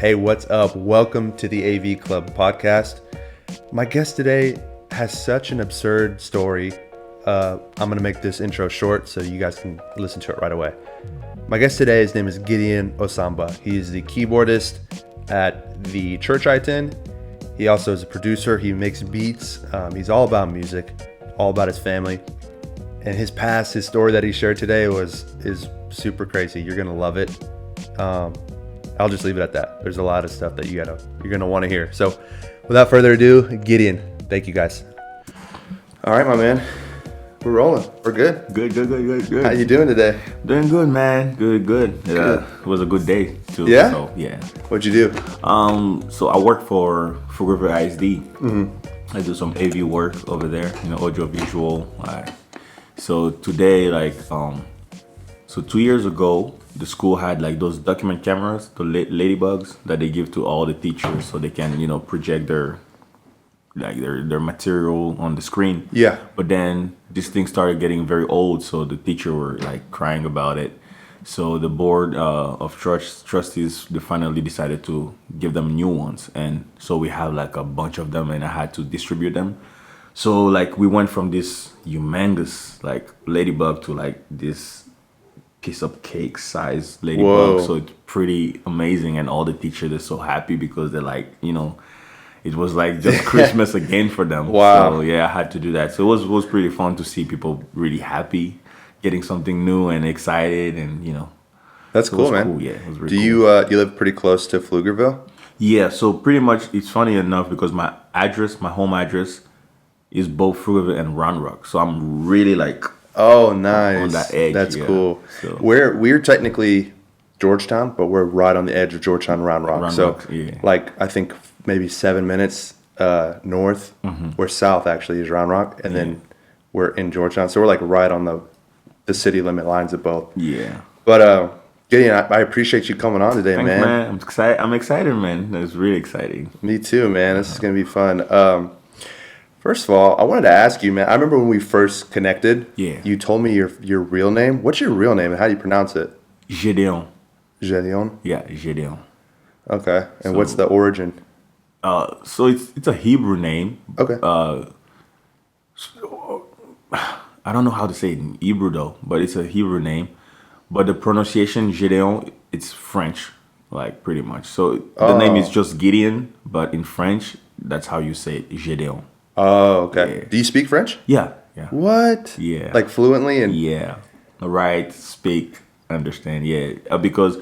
Hey, what's up? Welcome to the AV Club podcast. My guest today has such an absurd story. I'm going to make this intro short so you guys can listen to it right away. My guest today, his name is Gideon Osamba. He is the keyboardist at the church I attend. He also is a producer. He makes beats. He's all about music, all about his family. And his past, his story that he shared today is super crazy. You're going to love it. I'll just leave it at that. There's a lot of stuff that you're gonna want to hear. So without further ado, Gideon, thank you guys. All right, my man. We're rolling. We're good. Good. How you doing today? Doing good, man. Good. It was a good day too. Yeah? So, yeah. What'd you do? So I work for River ISD. Mm-hmm. I do some AV work over there, audio visual. So today, so 2 years ago, the school had like those document cameras, the ladybugs that they give to all the teachers so they can, project their material on the screen. Yeah. But then this thing started getting very old, so the teacher were like crying about it. So the board of trustees, they finally decided to give them new ones. And so we have like a bunch of them and I had to distribute them. So like we went from this humongous like ladybug to like this piece of cake size ladybug. Whoa. So it's pretty amazing, and all the teachers are so happy because they're like, it was like just Christmas again for them. Wow. So yeah, I had to do that. So it was pretty fun to see people really happy, getting something new and excited, and That's cool, man. Cool. Yeah, it was really Do cool. you live pretty close to Pflugerville? Yeah, so pretty much it's funny enough because my home address is both Pflugerville and Round Rock. So I'm really like Oh, nice. on that edge. That's yeah. cool. So, We're technically Georgetown, but we're right on the edge of Georgetown, Round Rock. Round So Rock, yeah. like I think maybe 7 minutes north. We're south actually is Round Rock, and then we're in Georgetown. So we're like right on the city limit lines of both. yeah. But Gideon, I appreciate you coming on today, Thanks, man. I'm excited, man. It's really exciting. Me too, man. This is gonna be fun. First of all, I wanted to ask you, man. I remember when we first connected. Yeah. You told me your real name. What's your real name and how do you pronounce it? Gideon. Gideon. Yeah, Gideon. Okay. And So- what's the origin? So it's a Hebrew name. Okay. I don't know how to say it in Hebrew though, but it's a Hebrew name. But the pronunciation Gideon, it's French, like pretty much. So the name is just Gideon, but in French, that's how you say it, Gideon. Oh, okay. Yeah. Do you speak French? Yeah. What? Yeah. Like fluently and Yeah. Write, speak, understand. Yeah. Because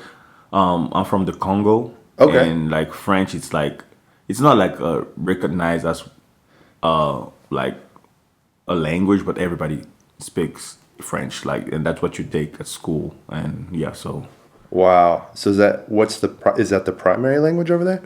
I'm from the Congo. Okay. And like French, it's not like recognized as like a language, but everybody speaks French. And that's what you take at school. And yeah, so. Wow. So is that the primary language over there?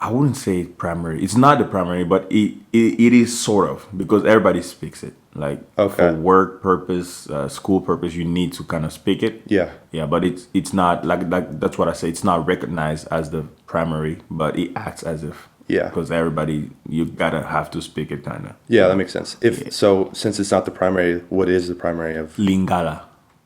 I wouldn't say primary. It's not the primary, but it is sort of, because everybody speaks it. Like Okay. for work purpose, school purpose, you need to kind of speak it. Yeah. Yeah, but it's not like that's what I say. It's not recognized as the primary, but it acts as if. Yeah. Because everybody, you gotta have to speak it kind of. Yeah, that makes sense. Since it's not the primary, what is the primary of Lingala.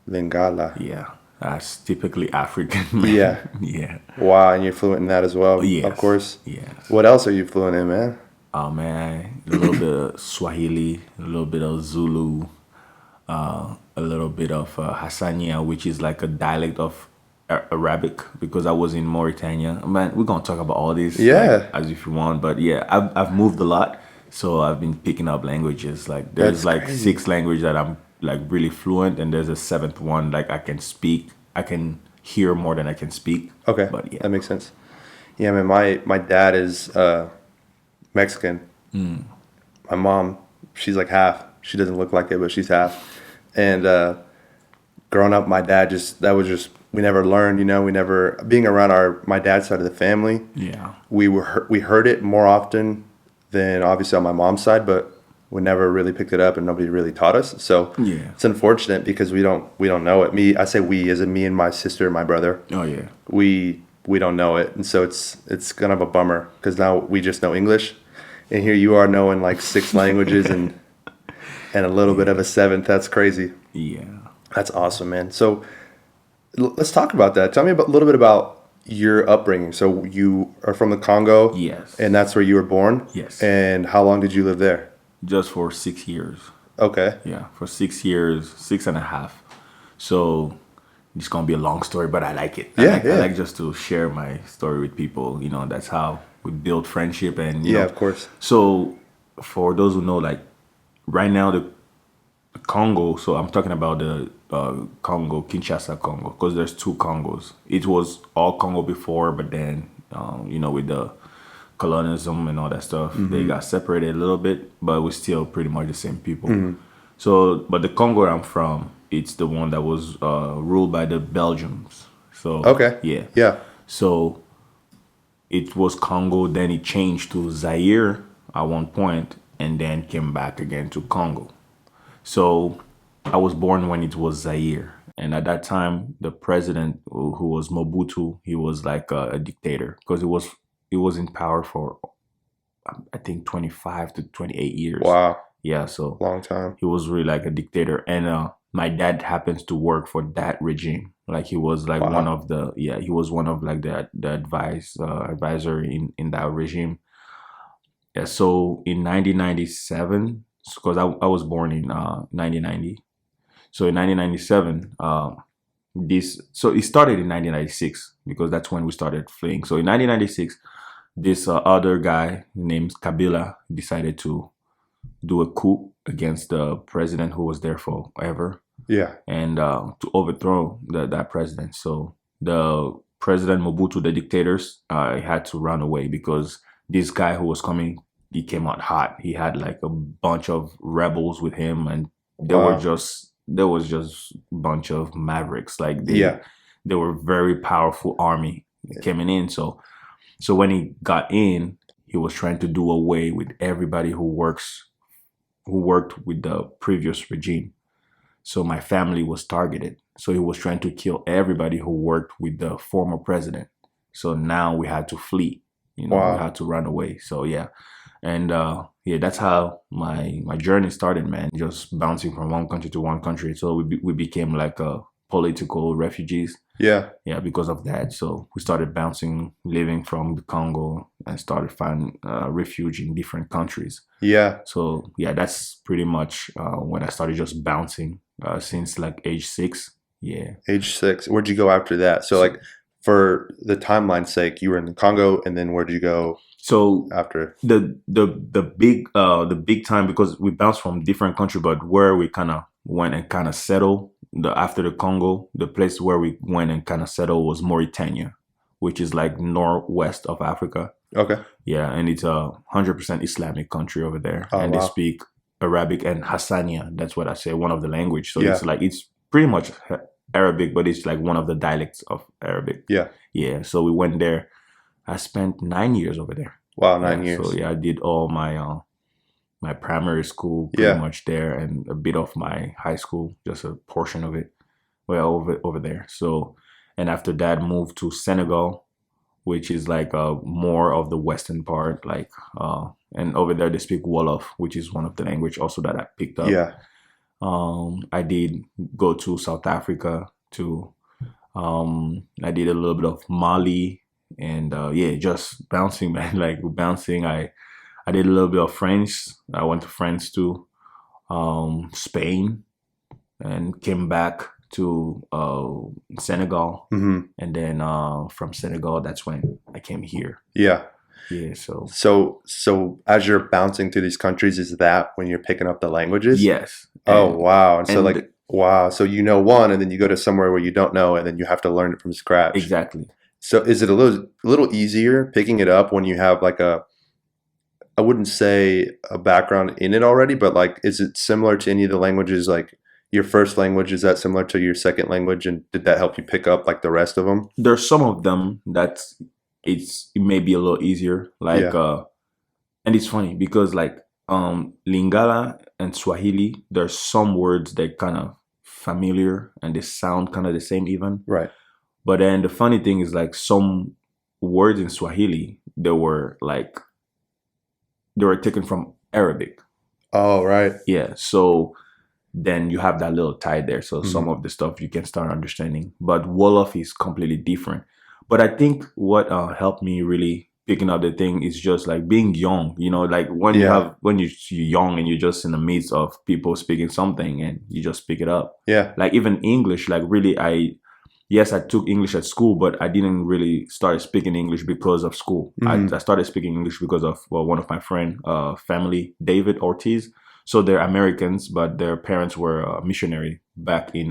Lingala? Yeah, that's typically African. Man. Yeah. Yeah. Wow, and you're fluent in that as well, Yes. of course. Yes. What else are you fluent in, man? Oh man, a little bit of Swahili, a little bit of Zulu, a little bit of Hassania, which is like a dialect of Arabic, because I was in Mauritania. Man, we're gonna talk about all this, Yeah. as if you want. But yeah, I've moved a lot, so I've been picking up languages. Like there's That's like crazy. 6 languages that I'm like really fluent, and there's a 7th one like I can speak. I can hear more than I can speak. Okay, But yeah. that makes sense. Yeah, man, my dad is Mexican. My mom, she's like half. She doesn't look like it, but she's half. And growing up, my dad we never learned, being around my dad's side of the family. Yeah. We heard it more often than obviously on my mom's side, but we never really picked it up and nobody really taught us. So Yeah. it's unfortunate because we don't know it. I say we as in me and my sister and my brother. Oh yeah. We don't know it, and so it's kind of a bummer because now we just know English, and here you are knowing like 6 languages and a little bit of a 7th. That's crazy. Yeah. That's awesome, man. So Let's talk about that. Tell me a little bit about your upbringing. So you are from the Congo, Yes. and that's where you were born. Yes. And how long did you live there? Just for 6 years. Okay. Yeah, for 6 years, 6.5. So it's gonna be a long story, but I like it. Yeah, I like just to share my story with people. That's how we build friendship, and Yeah, of course. So for those who know, like right now, the Congo. So I'm talking about the Congo, Kinshasa Congo, because there's two Congos. It was all Congo before, but then with the colonialism and all that stuff, they got separated a little bit, but we're still pretty much the same people. So, but the Congo I'm from, it's the one that was ruled by the Belgians. So Okay. yeah, Yeah. so it was Congo, then it changed to Zaire at one point, and then came back again to Congo. So I was born when it was Zaire. And at that time, the president, who was Mobutu, he was like a dictator because he was in power for, I think, 25 to 28 years. Wow. Yeah, so Long time. he was really like a dictator. And my dad happens to work for that regime. Like he was like Wow. he was one of like the advisor in that regime. Yeah, so in 1997, because I was born in 1990. So in 1997, so it started in 1996 because that's when we started fleeing. So in 1996, this other guy named Kabila decided to do a coup against the president who was there forever, Yeah. and to overthrow that president. So the president Mobutu, the dictators, had to run away because this guy who was coming, he came out hot. He had like a bunch of rebels with him, and Wow. there was just a bunch of mavericks. Like Yeah. they were very powerful army coming in. So when he got in, he was trying to do away with everybody who worked with the previous regime. So my family was targeted. So he was trying to kill everybody who worked with the former president. So now we had to flee. We Wow. had to run away. So yeah. And yeah, that's how my journey started, man. Just bouncing from one country to one country. So we became like political refugees. Yeah. Yeah, because of that. So we started bouncing, living from the Congo, and started finding refuge in different countries. Yeah. So yeah, that's pretty much when I started just bouncing since like age 6. Yeah. Age 6. Where'd you go after that? So like, for the timeline's sake, you were in the Congo, and then where'd you go So after? the big time, because we bounced from different country, but where we kind of went and kind of settled after the Congo, the place where we went and kind of settled was Mauritania, which is like northwest of Africa. Okay. Yeah, and it's a 100% Islamic country over there, Oh, and wow. they speak Arabic and Hassania. That's what I say, one of the language. So Yeah. it's pretty much Arabic, but it's like one of the dialects of Arabic. Yeah. Yeah. So we went there. I spent 9 years over there. Wow. 9 years. So yeah, I did all my primary school pretty Yeah. much there, and a bit of my high school, just a portion of it, over there. So, and after that, moved to Senegal, which is like more of the western part, like and over there they speak Wolof, which is one of the language also that I picked up. Yeah. I did go to South Africa too. I did a little bit of Mali, and yeah, just bouncing, man. Like bouncing. I did a little bit of French. I went to France too, Spain, and came back to Senegal, and then from Senegal, that's when I came here. Yeah. Yeah. So So as you're bouncing through these countries, is that when you're picking up the languages? yes. Oh, And- wow. And so and- like, wow. So you know one, and then you go to somewhere where you don't know, and then you have to learn it from scratch. Exactly. So is it a little easier picking it up when you have like I wouldn't say a background in it already, but like, is it similar to any of the languages? Like your first language, is that similar to your second language? And did that help you pick up like the rest of them? There's some of them that it may be a little easier, like and it's funny because like Lingala and Swahili, there's some words that kind of familiar and they sound kind of the same even. Right. But then the funny thing is like some words in Swahili, they were taken from Arabic. Oh, right. Yeah. So then you have that little tie there. So some of the stuff you can start understanding. But Wolof is completely different. But I think what helped me really picking up the thing is just like being young, like when you're young and you're just in the midst of people speaking something and you just pick it up. Yeah. Like even English, like really yes, I took English at school, but I didn't really start speaking English because of school. I started speaking English because of one of my friend, family, David Ortiz. So they're Americans, but their parents were missionary back in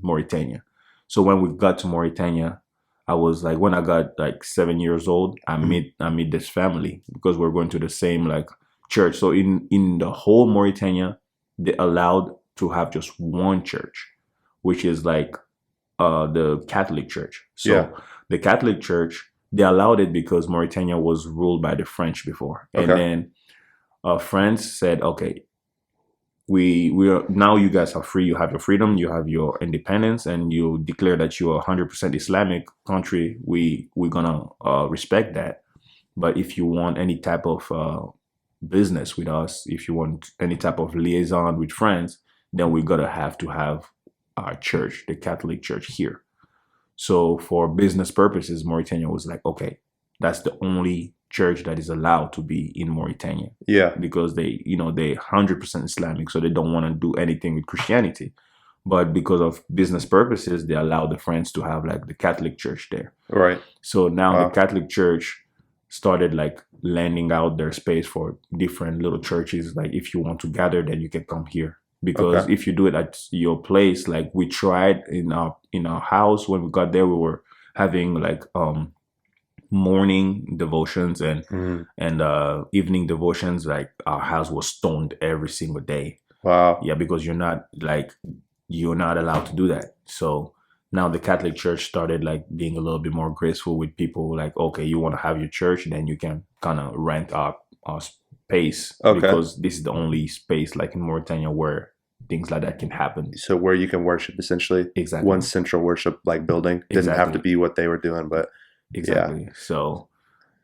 Mauritania. So when we got to Mauritania, I was like, when I got like 7 years old, I meet this family because we're going to the same like church. So in the whole Mauritania, they allowed to have just one church, which is like the Catholic Church. So the Catholic Church, they allowed it because Mauritania was ruled by the French before, and then France said, okay, we are now, you guys are free, you have your freedom, you have your independence, and you declare that you're 100% Islamic country. We're gonna respect that. But if you want any type of business with us, if you want any type of liaison with France, then we're gonna have to have our church, the Catholic Church here. So for business purposes, Mauritania was like, okay, that's the only church that is allowed to be in Mauritania. Yeah. Because they 100% Islamic, so they don't want to do anything with Christianity. But because of business purposes, they allow the French to have like the Catholic Church there. Right. So now the Catholic Church started like lending out their space for different little churches. Like if you want to gather, then you can come here. Because if you do it at your place, like we tried in our house when we got there, we were having like morning devotions and evening devotions. Like our house was stoned every single day. Wow. Yeah, because you're not allowed to do that. So now the Catholic Church started like being a little bit more graceful with people. Like, okay, you want to have your church, then you can kind of rent our space, because this is the only space like in Mauritania where things like that can happen. So where you can worship, essentially. Exactly. One central worship like building. Didn't have to be what they were doing, but exactly. Yeah. So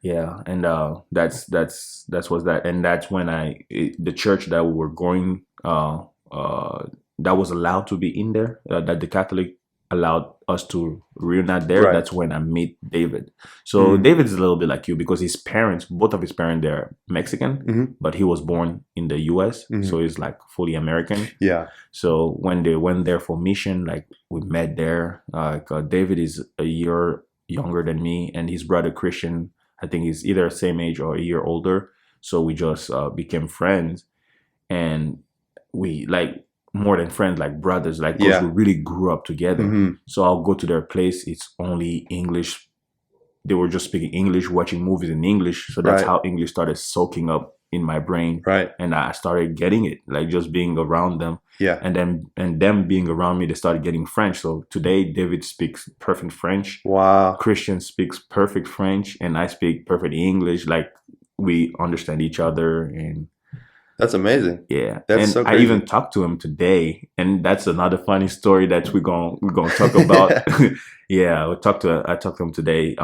yeah, and that's what's that, and that's when the church that we were going that was allowed to be in there, that the Catholic allowed us to reunite there. Right. That's when I meet David. So David is a little bit like you, because his parents, both of his parents, they're Mexican, but he was born in the US, so he's like fully American. Yeah. So when they went there for mission, like we met there. David is a year younger than me, and his brother Christian, I think he's either same age or a year older. So we just became friends, and we like more than friends, like brothers, like because we really grew up together. So I'll go to their place, it's only English. They were just speaking English, watching movies in English. So that's how English started soaking up in my brain. Right. And I started getting it, like just being around them. Yeah. And them being around me, they started getting French. So today David speaks perfect French. Wow. Christian speaks perfect French, and I speak perfect English. Like we understand each other, and that's amazing. Yeah. That's so crazy. I even talked to him today, and that's another funny story that we're gonna talk about. Yeah, I talked to him today.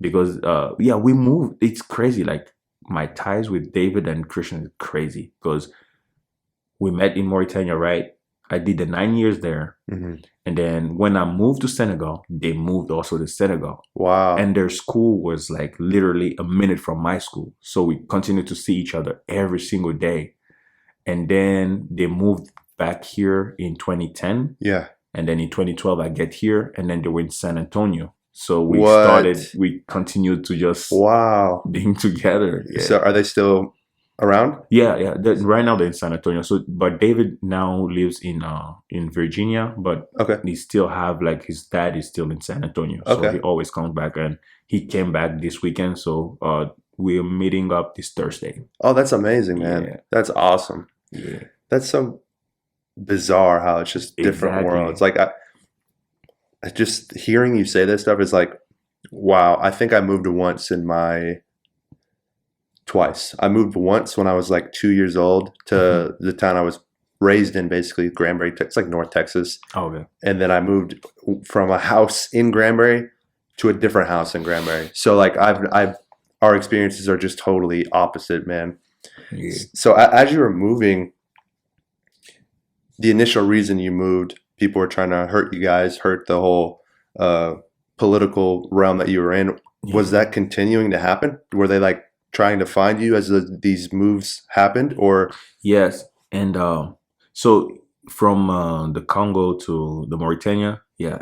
Because we moved. It's crazy. Like my ties with David and Christian is crazy, because we met in Mauritania, right? I did the 9 years there. And then when I moved to Senegal, they moved also to Senegal. Wow. And their school was like literally a minute from my school. So we continued to see each other every single day. And then they moved back here in 2010. Yeah. And then in 2012, I get here, and then they were in San Antonio. So we continued to just being together. Yeah. So are they still around? Yeah. Right now they're in San Antonio. So, but David now lives in Virginia, but he still have like his dad is still in San Antonio. So he always comes back, and he came back this weekend. So we're meeting up this Thursday. Oh, that's amazing, man. Yeah. That's awesome. Yeah. That's so bizarre how it's just different worlds. Like I just hearing you say this stuff is like, wow. I think I moved twice. I moved once when I was like 2 years old to the town I was raised in, basically Granbury. It's like North Texas. Oh, okay. And then I moved from a house in Granbury to a different house in Granbury. So like our experiences are just totally opposite, man. Yeah. So as you were moving, the initial reason you moved, people were trying to hurt you guys, hurt the whole uh, political realm that you were in. Was Yeah. that continuing to happen? Were they like trying to find you as these moves happened, or Yes, and so from the Congo to the Mauritania, yeah,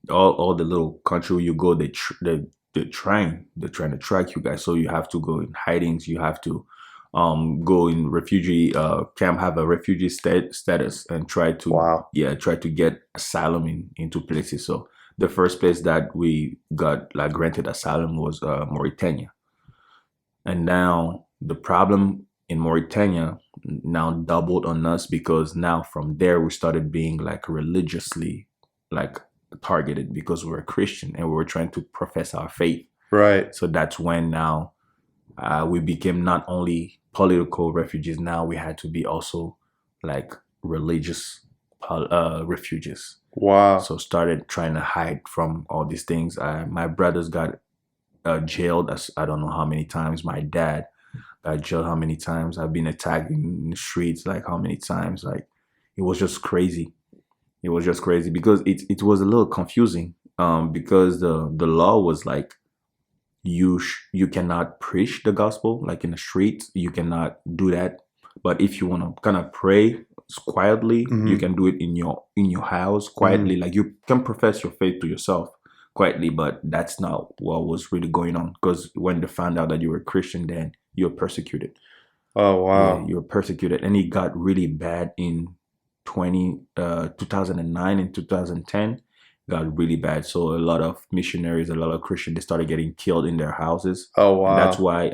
all the little country where you go, they're trying to track you guys. So you have to go in hidings. You have to go in refugee camp, have a refugee status, and wow, try to get asylum into places. So the first place that we got like granted asylum was Mauritania. And now the problem in Mauritania now doubled on us because now from there we started being like religiously like targeted because we're Christian and we were trying to profess our faith. right? So that's when now we became not only political refugees, now we had to be also like religious refugees. Wow, So started trying to hide from all these things. My brothers got jailed. I don't know how many times. My dad got jailed how many times. I've been attacked in the streets like how many times. Like it was just crazy. It was just crazy because it was a little confusing. Because the law was like you cannot preach the gospel like in the streets. You cannot do that. But if you want to kind of pray quietly, you hmm can do it in your house hmm quietly. Like you can profess your faith to yourself quietly, but that's not what was really going on. Because when they found out that you were Christian, then you're persecuted. oh Yeah, wow, you're persecuted, and it got really bad in 2009 and 2010. Got really bad. So a lot of missionaries, a lot of Christians, they started getting killed in their houses, oh and that's wow. why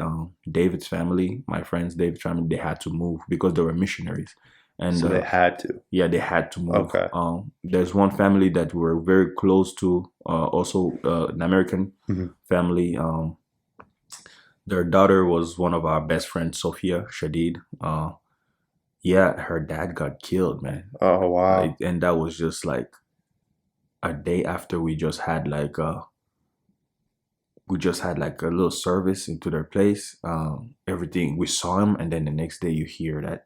David's family, my friends, David's family, they had to move because they were missionaries, and So they had to. yeah, they had to move. Okay. There's one family that we're very close to, also an American hmm family. Their daughter was one of our best friends, Sophia Shadid. Yeah, her dad got killed, man. Oh wow. And that was just like a day after we just had like a little service into their place. Everything we saw him, and then the next day you hear that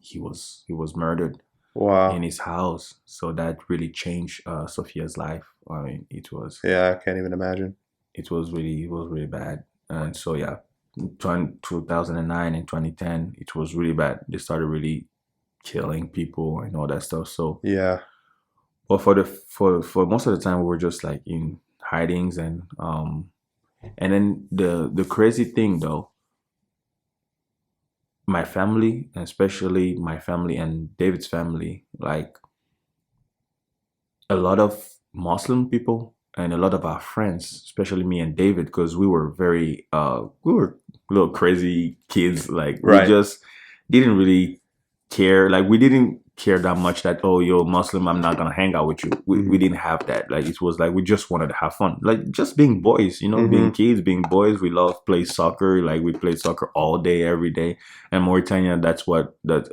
he was murdered in Wow. his house. So that really changed Sophia's life. I mean, Yeah, I can't even imagine. it was really bad. And so yeah, 2009 and 2010, it was really bad. They started really killing people and all that stuff. So, Yeah. but for most of the time, we were just like in hidings and then the crazy thing though, my family, especially my family and David's family, like a lot of Muslim people and a lot of our friends, especially me and David, because we were little crazy kids. Like we Right. just didn't really care. Like we didn't care that much that, oh, you're Muslim, I'm not gonna hang out with you. We hmm didn't have that. Like it was like we just wanted to have fun. Like just being boys, being hmm kids, being boys. We love play soccer. Like we played soccer all day, every day. And Mauritania,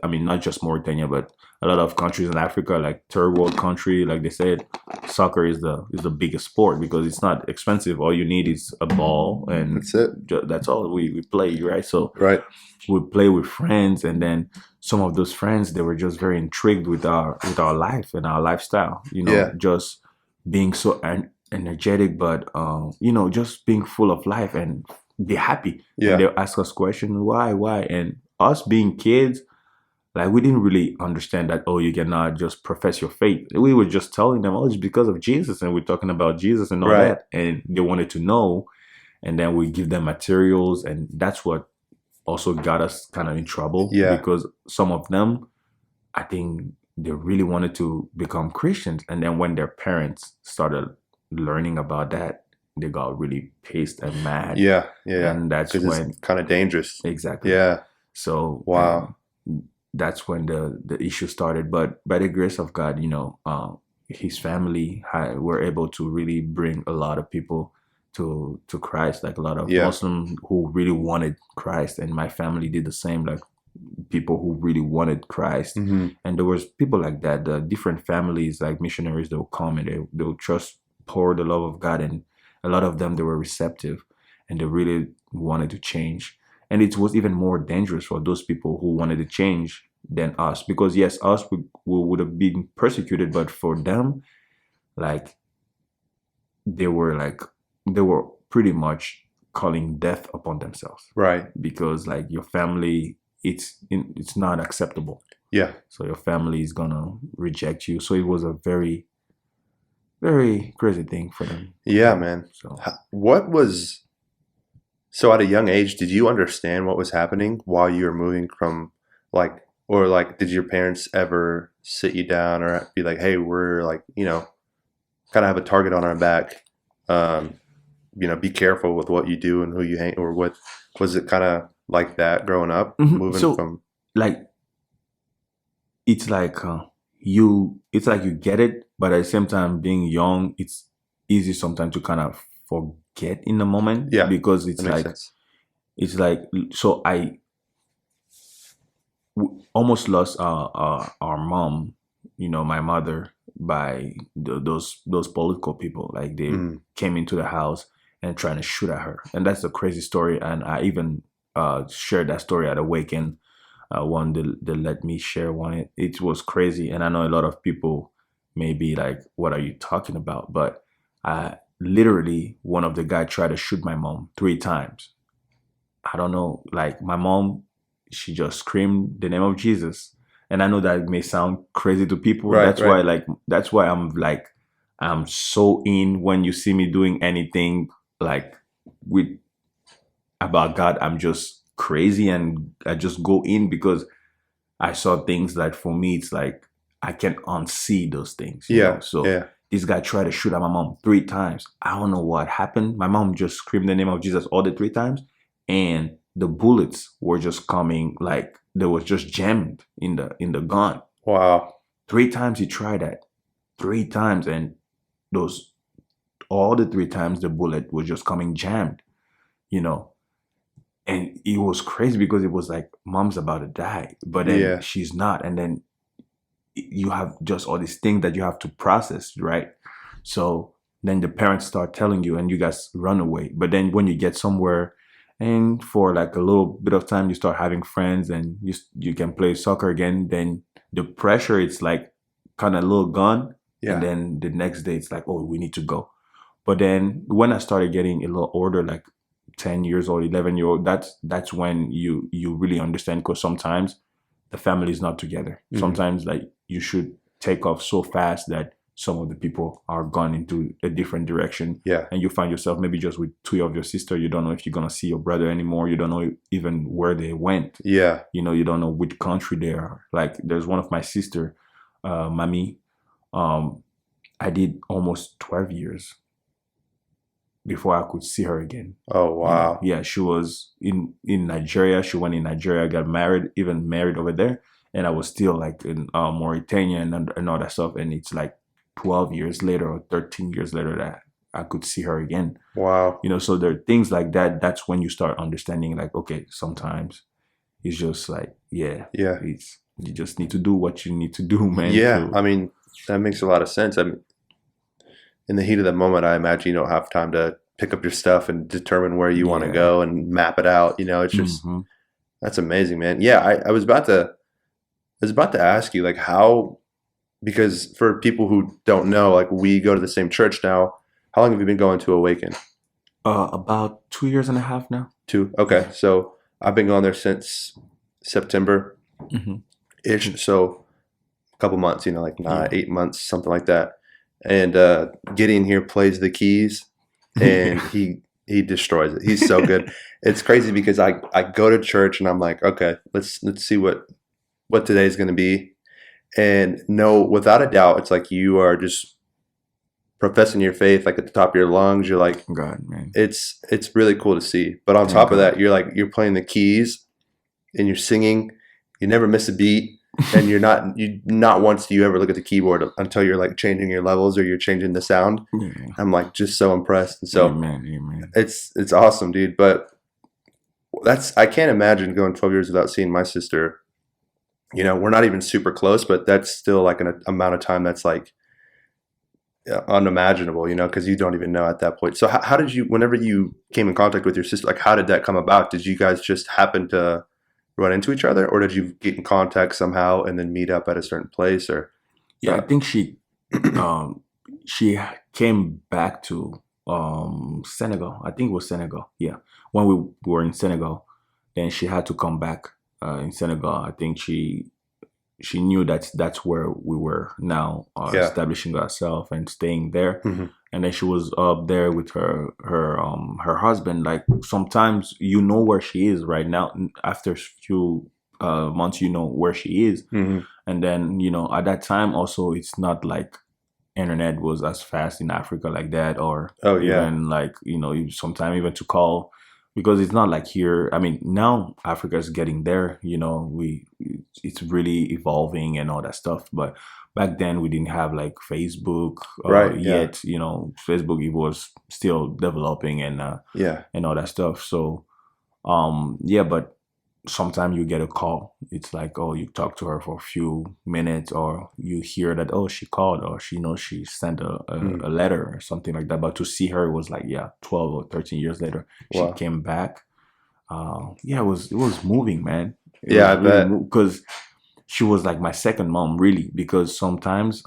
I mean, not just Mauritania, but a lot of countries in Africa, like third world country, like they said, soccer is the biggest sport because it's not expensive. All you need is a ball, and That's it. that's all we play, right? So Right. we play with friends, and then some of those friends, they were just very intrigued with our life and our lifestyle. Yeah. Just being so energetic, but just being full of life and be happy. And Yeah. they'll ask us questions, why, and us being kids, like we didn't really understand that, oh, you cannot just profess your faith. We were just telling them, oh, it's because of Jesus, and we're talking about Jesus and all Right. that, and they wanted to know, and then we give them materials, and that's what also got us kind of in trouble Yeah. because some of them, I think they really wanted to become Christians, and then when their parents started learning about that, they got really pissed and mad, Yeah. Yeah. and that's Because when it's kind of dangerous. exactly. Yeah. So Wow. that's when the issue started. But by the grace of God, his family were able to really bring a lot of people to Christ, like a lot of Yeah. Muslims who really wanted Christ, and my family did the same, like people who really wanted Christ. hmm And there was people like that, the different families, like missionaries, they'll come and they'll just pour the love of God, and a lot of them, they were receptive and they really wanted to change. And it was even more dangerous for those people who wanted to change than us, because yes, us, would have been persecuted, but for them, like they were pretty much calling death upon themselves, Right. because like your family, it's not acceptable. Yeah. So your family is gonna reject you. So it was a very, very crazy thing for them. Yeah, man. So So at a young age, did you understand what was happening while you were moving from did your parents ever sit you down or be like, hey, we're like, kind of have a target on our back. Be careful with what you do and who you hang or what was it kind of like that growing up, moving So from like it's like it's like you get it, but at the same time, being young, it's easy sometimes to kind of forget in the moment. Yeah, because that makes sense. it's like, so almost lost our mom, my mother, by those political people. Like they came into the house and trying to shoot at her, and that's a crazy story. And I even shared that story at Awaken. One they let me share one. It was crazy, and I know a lot of people may be like, "What are you talking about?" But literally, one of the guys tried to shoot my mom 3 times. I don't know, like my mom, she just screamed the name of Jesus. And I know that it may sound crazy to people. Right, that's why I'm so in when you see me doing anything like with about God. I'm just crazy and I just go in because I saw things that for me it's like I can't unsee those things. So this guy tried to shoot at my mom 3 times. I don't know what happened. My mom just screamed the name of Jesus all the 3 times. And the bullets were just coming, like they was just jammed in the gun. Wow. 3 times he tried that. 3 times, and all the 3 times the bullet was just coming jammed, And it was crazy because it was like mom's about to die, but then she's not, and then you have just all these things that you have to process, right? So then the parents start telling you, and you guys run away. But then when you get somewhere, and for like a little bit of time, you start having friends and you can play soccer again. Then the pressure, it's like kind of a little gone. Yeah. And then the next day, it's like, oh, we need to go. But then when I started getting a little older, like 10 years old, 11-year-old, that's when you really understand, because sometimes the family is not together. Mm-hmm. Sometimes like you should take off so fast that some of the people are gone into a different direction. Yeah. And you find yourself maybe just with 2 of your sister. You don't know if you're going to see your brother anymore. You don't know even where they went. Yeah. You don't know which country they are. Like there's one of my sister, Mami. I did almost 12 years before I could see her again. Oh, wow. Yeah. She was in Nigeria. She went in Nigeria, got married, even married over there. And I was still like in Mauritania and all that stuff. And it's like 12 years later or 13 years later that I could see her again. Wow. So there are things like that. That's when you start understanding, like, okay, sometimes it's just like, you just need to do what you need to do, man. Yeah. I mean, that makes a lot of sense. I mean, in the heat of the moment, I imagine you don't have time to pick up your stuff and determine where you want to go and map it out. It's just, that's amazing, man. Yeah. I was about to ask you, like, because for people who don't know, like, we go to the same church now. How long have you been going to Awaken? About 2 years and a half now. 2? Okay. So I've been going there since September-ish. So a couple months, like 8 months, something like that. And Gideon here plays the keys, and he destroys it. He's so good. It's crazy because I go to church and I'm like, okay, let's see what today's going to be. And no, without a doubt, it's like you are just professing your faith, like at the top of your lungs. You're like, God, man. It's really cool to see. But on top of that, you're playing the keys and you're singing. You never miss a beat, and not once do you ever look at the keyboard until you're like changing your levels or you're changing the sound. Mm-hmm. I'm like just so impressed. And so Amen. It's awesome, dude. But I can't imagine going 12 years without seeing my sister. We're not even super close, but that's still like an amount of time that's like unimaginable, because you don't even know at that point. So how did you, whenever you came in contact with your sister, like how did that come about? Did you guys just happen to run into each other, or did you get in contact somehow and then meet up at a certain place? Or Yeah, I think she came back to Senegal. I think it was Senegal. Yeah, when we were in Senegal, then she had to come back in Senegal. I think she knew that that's where we were now, Yeah. establishing ourselves and staying there. hmm And then she was up there with her husband. Like sometimes you know where she is right now. After a few months, you know where she is. hmm And then at that time also, it's not like internet was as fast in Africa like that, or Oh yeah. even like sometimes even to call, because it's not like here. I mean, now Africa is getting there. It's really evolving and all that stuff. But back then we didn't have like Facebook Right. Yeah. yet. Facebook, it was still developing Yeah. and all that stuff. So but sometimes you get a call. It's like, oh, you talk to her for a few minutes, or you hear that, oh, she called, or she sent a letter or something like that. But to see her, it was like, 12 or 13 years later, she Wow. came back. It was moving, man. Yeah, I bet. Because she was like my second mom, really. Because sometimes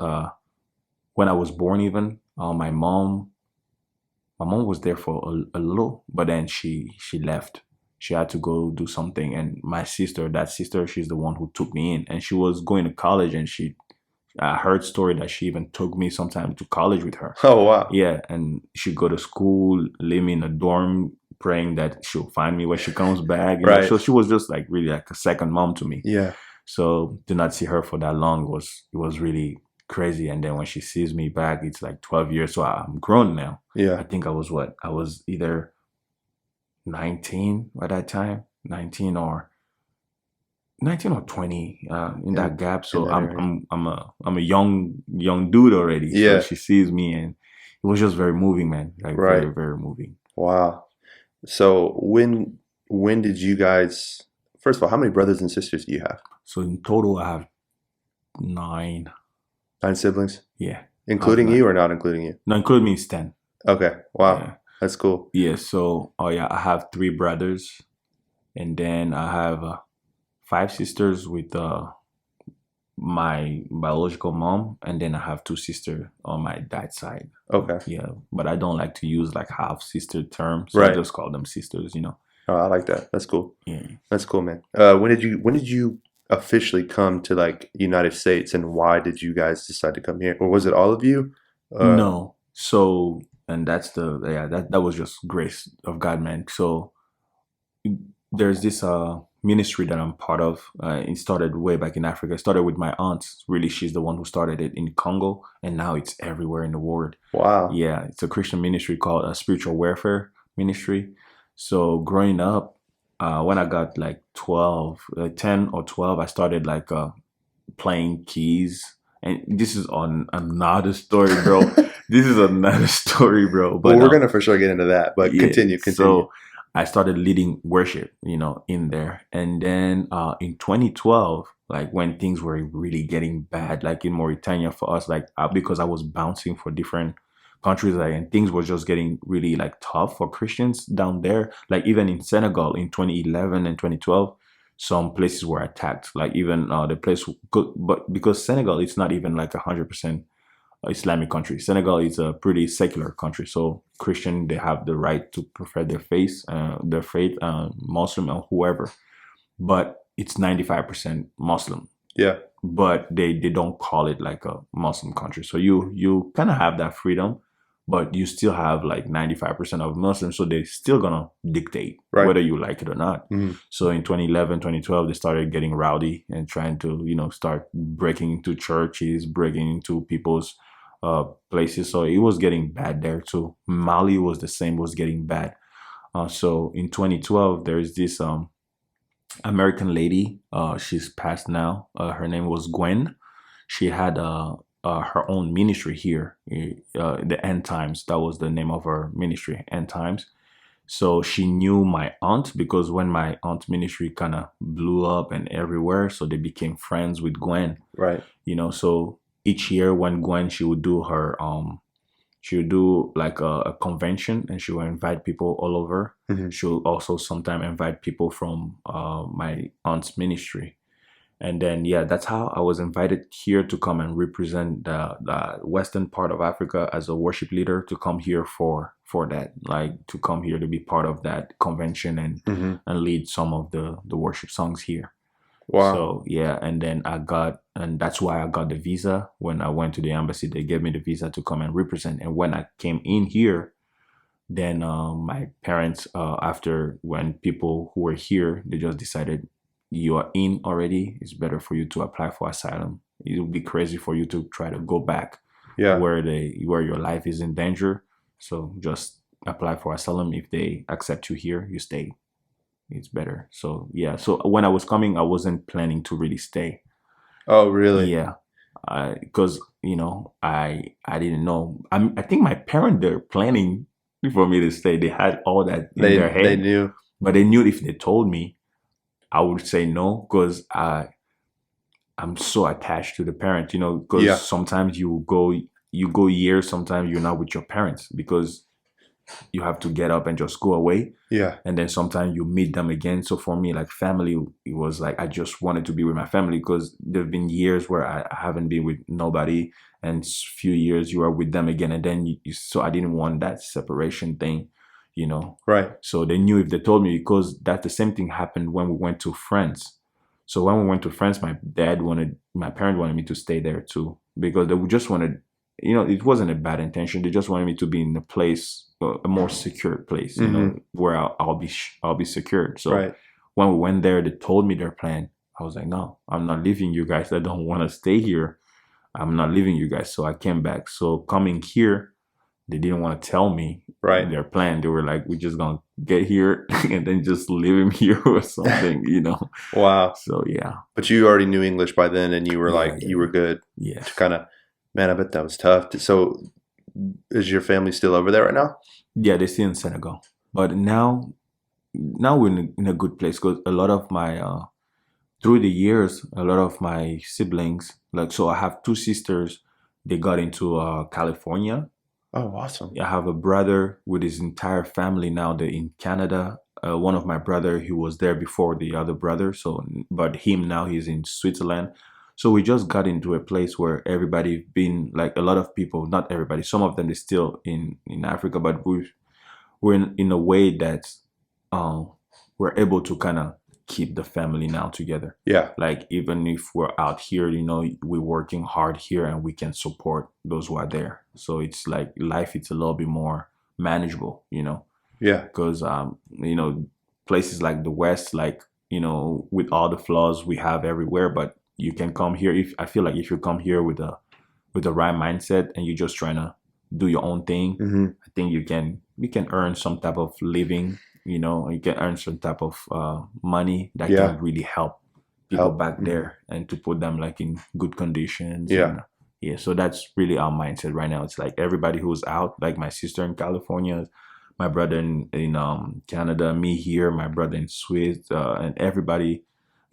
when I was born, even my mom was there for a little, but then she left. She had to go do something, and my sister, she's the one who took me in, and she was going to college, and I heard story that she even took me sometime to college with her. Oh wow. Yeah, and she'd go to school, leave me in a dorm, praying that she'll find me when she comes back. Right. So she was just like really like a second mom to me. Yeah. So to not see her for that long was really crazy. And then when she sees me back, it's like 12 years. So I'm grown now. Yeah. I think I was either 19 at that time, 19 or 20 in that gap. So I'm a young dude already. Yeah. So she sees me, and it was just very moving, man. Like Right. very, very moving. Wow. So when did you guys, first of all, how many brothers and sisters do you have? So in total, I have 9. 9 siblings? Yeah. Including you or not including you? No, including me is 10. Okay. Wow. Yeah. That's cool. Yeah. So I have 3 brothers, and then I have 5 sisters with my biological mom, and then I have 2 sisters on my dad's side. Okay. Yeah, but I don't like to use like half sister terms, so Right. I just call them sisters. Oh, I like that. That's cool. Yeah. That's cool, man. When did you officially come to like United States, and why did you guys decide to come here? Or was it all of you? No. So, and that's that was just grace of God, man. So there's this ministry that I'm part of. It started way back in Africa. It started with my aunt. Really, she's the one who started it in Congo, and now it's everywhere in the world. Wow. Yeah, it's a Christian ministry called a spiritual warfare ministry. So growing up, when I got like 10 or 12, I started like playing keys. And this is on another story, bro. This is another story, bro. But Well, we're gonna for sure get into that. But yeah, continue. So I started leading worship, in there. And then in 2012, like when things were really getting bad, like in Mauritania for us, like because I was bouncing for different countries, like, and things were just getting really like tough for Christians down there. Like even in Senegal in 2011 and 2012, some places were attacked. Like even the place, but because Senegal, it's not even like 100% Islamic country. Senegal is a pretty secular country, so Christian, they have the right to prefer their faith, Muslim or whoever, but it's 95% Muslim. Yeah. But they don't call it like a Muslim country, so you kind of have that freedom, but you still have like 95% of Muslims, so they're still gonna dictate Right. whether you like it or not. Mhm. So in 2011, 2012, they started getting rowdy and trying to, start breaking into churches, breaking into people's places. So it was getting bad there too. Mali was the same, was getting bad. So in 2012, there's this American lady. She's passed now. Her name was Gwen. She had her own ministry here, the End Times. That was the name of her ministry, End Times. So she knew my aunt, because when my aunt's ministry kind of blew up and everywhere, so they became friends with Gwen. Right. So each year when Gwen, she would do her she'll do like a convention, and she will invite people all over. Hmm. She'll also sometimes invite people from my aunt's ministry. And then, yeah, that's how I was invited here to come and represent the western part of Africa as a worship leader, to come here for that, like to come here to be part of that convention Hmm. and lead some of the worship songs here. Wow. So yeah, and then and that's why I got the visa. When I went to the embassy, they gave me the visa to come and represent. And when I came in here, then my parents, after when people who were here, they just decided, you are in already. It's better for you to apply for asylum. It would be crazy for you to try to go back Yeah. where your life is in danger. So just apply for asylum. If they accept you here, you stay. It's better. So yeah. So when I was coming, I wasn't planning to really stay. Oh, really? Yeah, because I didn't know. I think my parents, they're planning for me to stay. They had all that in their They head, knew. but they knew if they told me, I would say no, because I'm so attached to the parents. Because Yeah. sometimes you go years. Sometimes you're not with your parents because you have to get up and just go away. Yeah. And then sometimes you meet them again. So for me, like family, it was like I just wanted to be with my family, because there have been years where I haven't been with nobody, and few years you are with them again, and then so I didn't want that separation thing. Right. So they knew if they told me, because that the same thing happened when we went to France. So when we went to France, my parents wanted me to stay there too, because they just wanted, it wasn't a bad intention. They just wanted me to be in a place, a more secure place, Hmm. where I'll be secured. So Right. when we went there, they told me their plan. I was like, no, I'm not leaving you guys. I don't want to stay here. I'm not leaving you guys. So I came back. So coming here, they didn't want to tell me Right. their plan. They were like, we're just gonna get here and then just leave him here or something. Wow. So yeah. But you already knew English by then, and you were Yeah, you were good yeah. to kind of, man, I bet that was tough. So is your family still over there right now? Yeah, they're still in Senegal. But now we're in a good place, because a lot of my through the years, a lot of my siblings, like, so I have two sisters, they got into California. Oh, awesome. I have a brother with his entire family now. They're in Canada. One of my brother, he was there before the other brother. So, but him now, he's in Switzerland. So we just got into a place where everybody been, like, a lot of people, not everybody, some of them is still in Africa, but we're in a way that we're able to kind of keep the family now together. Yeah. Like, even if we're out here, we're working hard here, and we can support those who are there. So it's like life, it's a little bit more manageable. Yeah. Because places like the West, like, with all the flaws we have everywhere, but you can come here, if I feel like if you come here with the right mindset, and you're just trying to do your own thing, Hmm. I think you can earn some type of living. You can earn some type of money that Yeah. can really help people Help. back there, and to put them like in good conditions. Yeah. And, yeah. So that's really our mindset right now. It's like everybody who's out, like my sister in California, my brother in Canada, me here, my brother in Swiss, and everybody.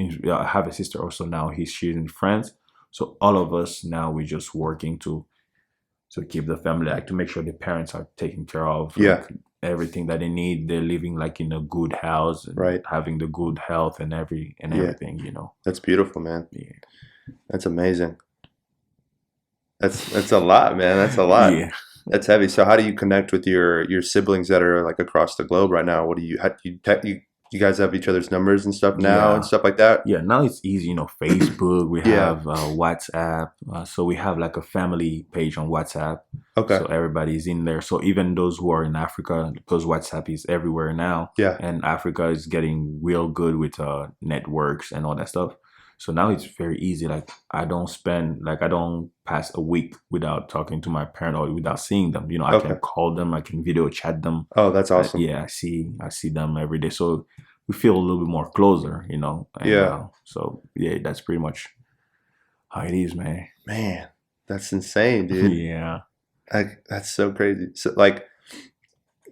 I have a sister also now. She's in France. So all of us now, we're just working to keep the family, like to make sure the parents are taken care of. Yeah. Like, everything that they need. They're living like in a good house, and Right. having the good health and Yeah. everything. That's beautiful, man. Yeah. That's amazing. That's a lot, man. That's a lot. Yeah. That's heavy. So how do you connect with your siblings that are like across the globe right now? What do you, you guys have each other's numbers and stuff now Yeah. and stuff like that? Yeah, now it's easy, Facebook, we Yeah. have WhatsApp. So we have like a family page on WhatsApp. Okay. So everybody's in there. So even those who are in Africa, because WhatsApp is everywhere now, Yeah. and Africa is getting real good with networks and all that stuff. So now it's very easy. Like, I don't pass a week without talking to my parent or without seeing them. I Okay. can call them, I can video chat them. Oh, that's awesome. Yeah, I see them every day. So we feel a little bit more closer. And, Yeah. so yeah, that's pretty much how it is, man. Man, that's insane, dude. Yeah. Like, that's so crazy. So, like,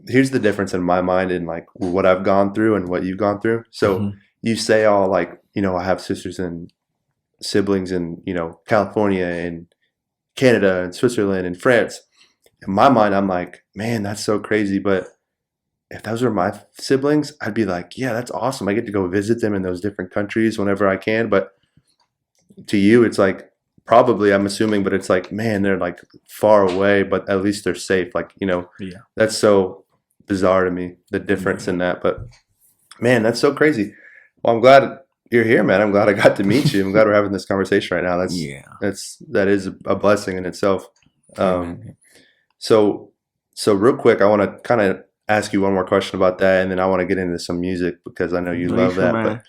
here's the difference in my mind in like what I've gone through and what you've gone through. So Mhm. you say all like, I have sisters and siblings in, California and Canada and Switzerland and France. in my mind, I'm like, man, that's so crazy. But if those were my siblings, I'd be like, yeah, that's awesome. I get to go visit them in those different countries whenever I can. But to you, it's like probably I'm assuming, but it's like, man, they're like far away, but at least they're safe. Like, Yeah. that's so bizarre to me, the difference in that. But man, that's so crazy. Well, I'm glad you're here, man. I'm glad I got to meet you. I'm glad we're having this conversation right now. Yeah. That is a blessing in itself. Um, Amen. so real quick, I want to kind of ask you one more question about that, and then I want to get into some music because I know you No, love sure, that. man.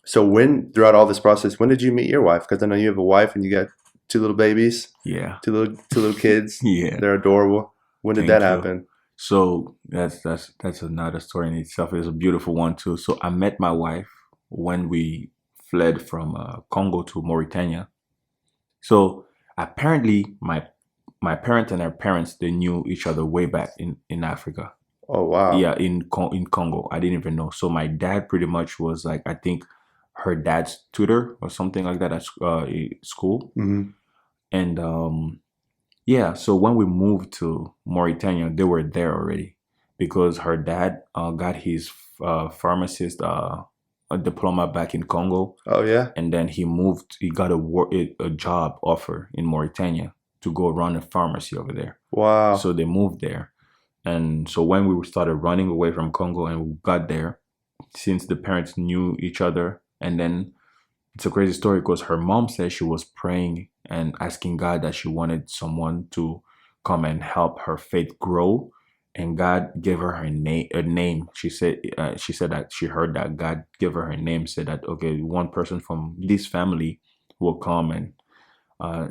So when throughout all this process, when did you meet your wife? Because I know you have a wife and you got two little babies, Yeah. two little kids. Yeah. They're adorable. When did that Thank you. happen? So that's another story in itself. It's a beautiful one too. So I met my wife when we fled from Congo to Mauritania. So apparently my parents and her parents, they knew each other way back in Africa. Oh wow. Yeah, in Congo. I didn't even know. So my dad pretty much was like, I think her dad's tutor or something like that at school. Hmm. And yeah, so when we moved to Mauritania, they were there already because her dad got his pharmacist a diploma back in Congo, Oh yeah. and then he got a job offer in Mauritania to go run a pharmacy over there. Wow. So they moved there. And so when we started running away from Congo and we got there, since the parents knew each other, and then it's a crazy story because her mom said she was praying and asking God that she wanted someone to come and help her faith grow, and God gave her a name. She said that she heard that God gave her a name, said that okay, one person from this family will come and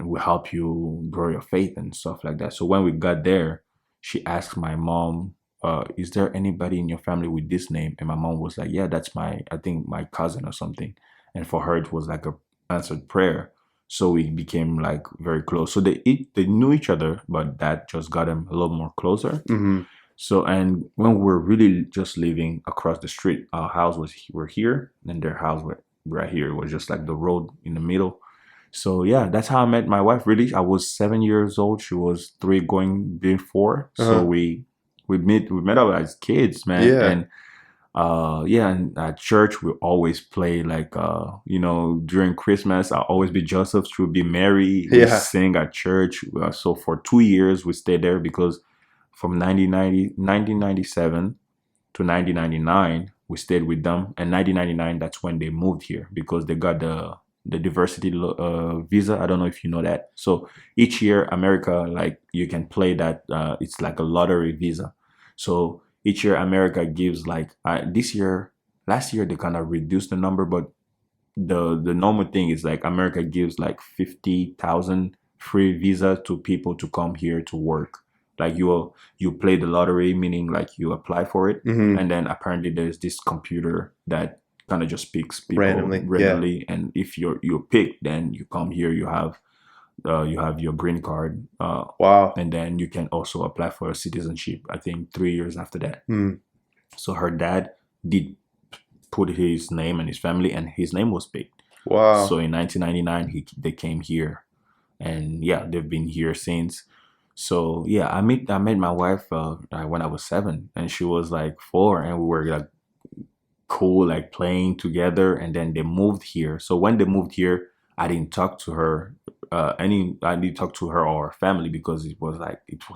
will help you grow your faith and stuff like that. So when we got there, she asked my mom, is there anybody in your family with this name? And my mom was like, yeah, that's I think my cousin or something. And for her, it was like a answered prayer. So we became like very close. So they knew each other, but that just got them a little more closer. Hmm. So, and when we were really just living across the street, our house were here, and their house were right here. It was just like the road in the middle. So yeah, that's how I met my wife. Really, I was 7 years old. She was 3, going being 4. So Uh-huh. we met up as kids, man. Yeah. And yeah, and at church we always play like during Christmas I'll always be Joseph. She would be Mary. We Yeah. sing at church. So for 2 years we stayed there because from 1997 to 1999 we stayed with them, and 1999 that's when they moved here because they got the diversity visa. I don't know if you know that. So each year America, like, you can play that, it's like a lottery visa. So each year America gives like last year they kind of reduced the number, but the normal thing is like America gives like 50,000 free visa to people to come here to work. Like you play the lottery, meaning like you apply for it, Hmm. and then apparently there's this computer that kind of just picks people Randomly. Yeah. randomly, and if you're picked, then you come here, you have your green card, Wow. and then you can also apply for citizenship. I think 3 years after that. Mm. So her dad did put his name and his family, and his name was picked. Wow. So in 1999, they came here, and yeah, they've been here since. So yeah, I met my wife when I was 7, and she was like 4, and we were like cool, like playing together. And then they moved here. So when they moved here, I didn't talk to her. I didn't talk to her or her family because it was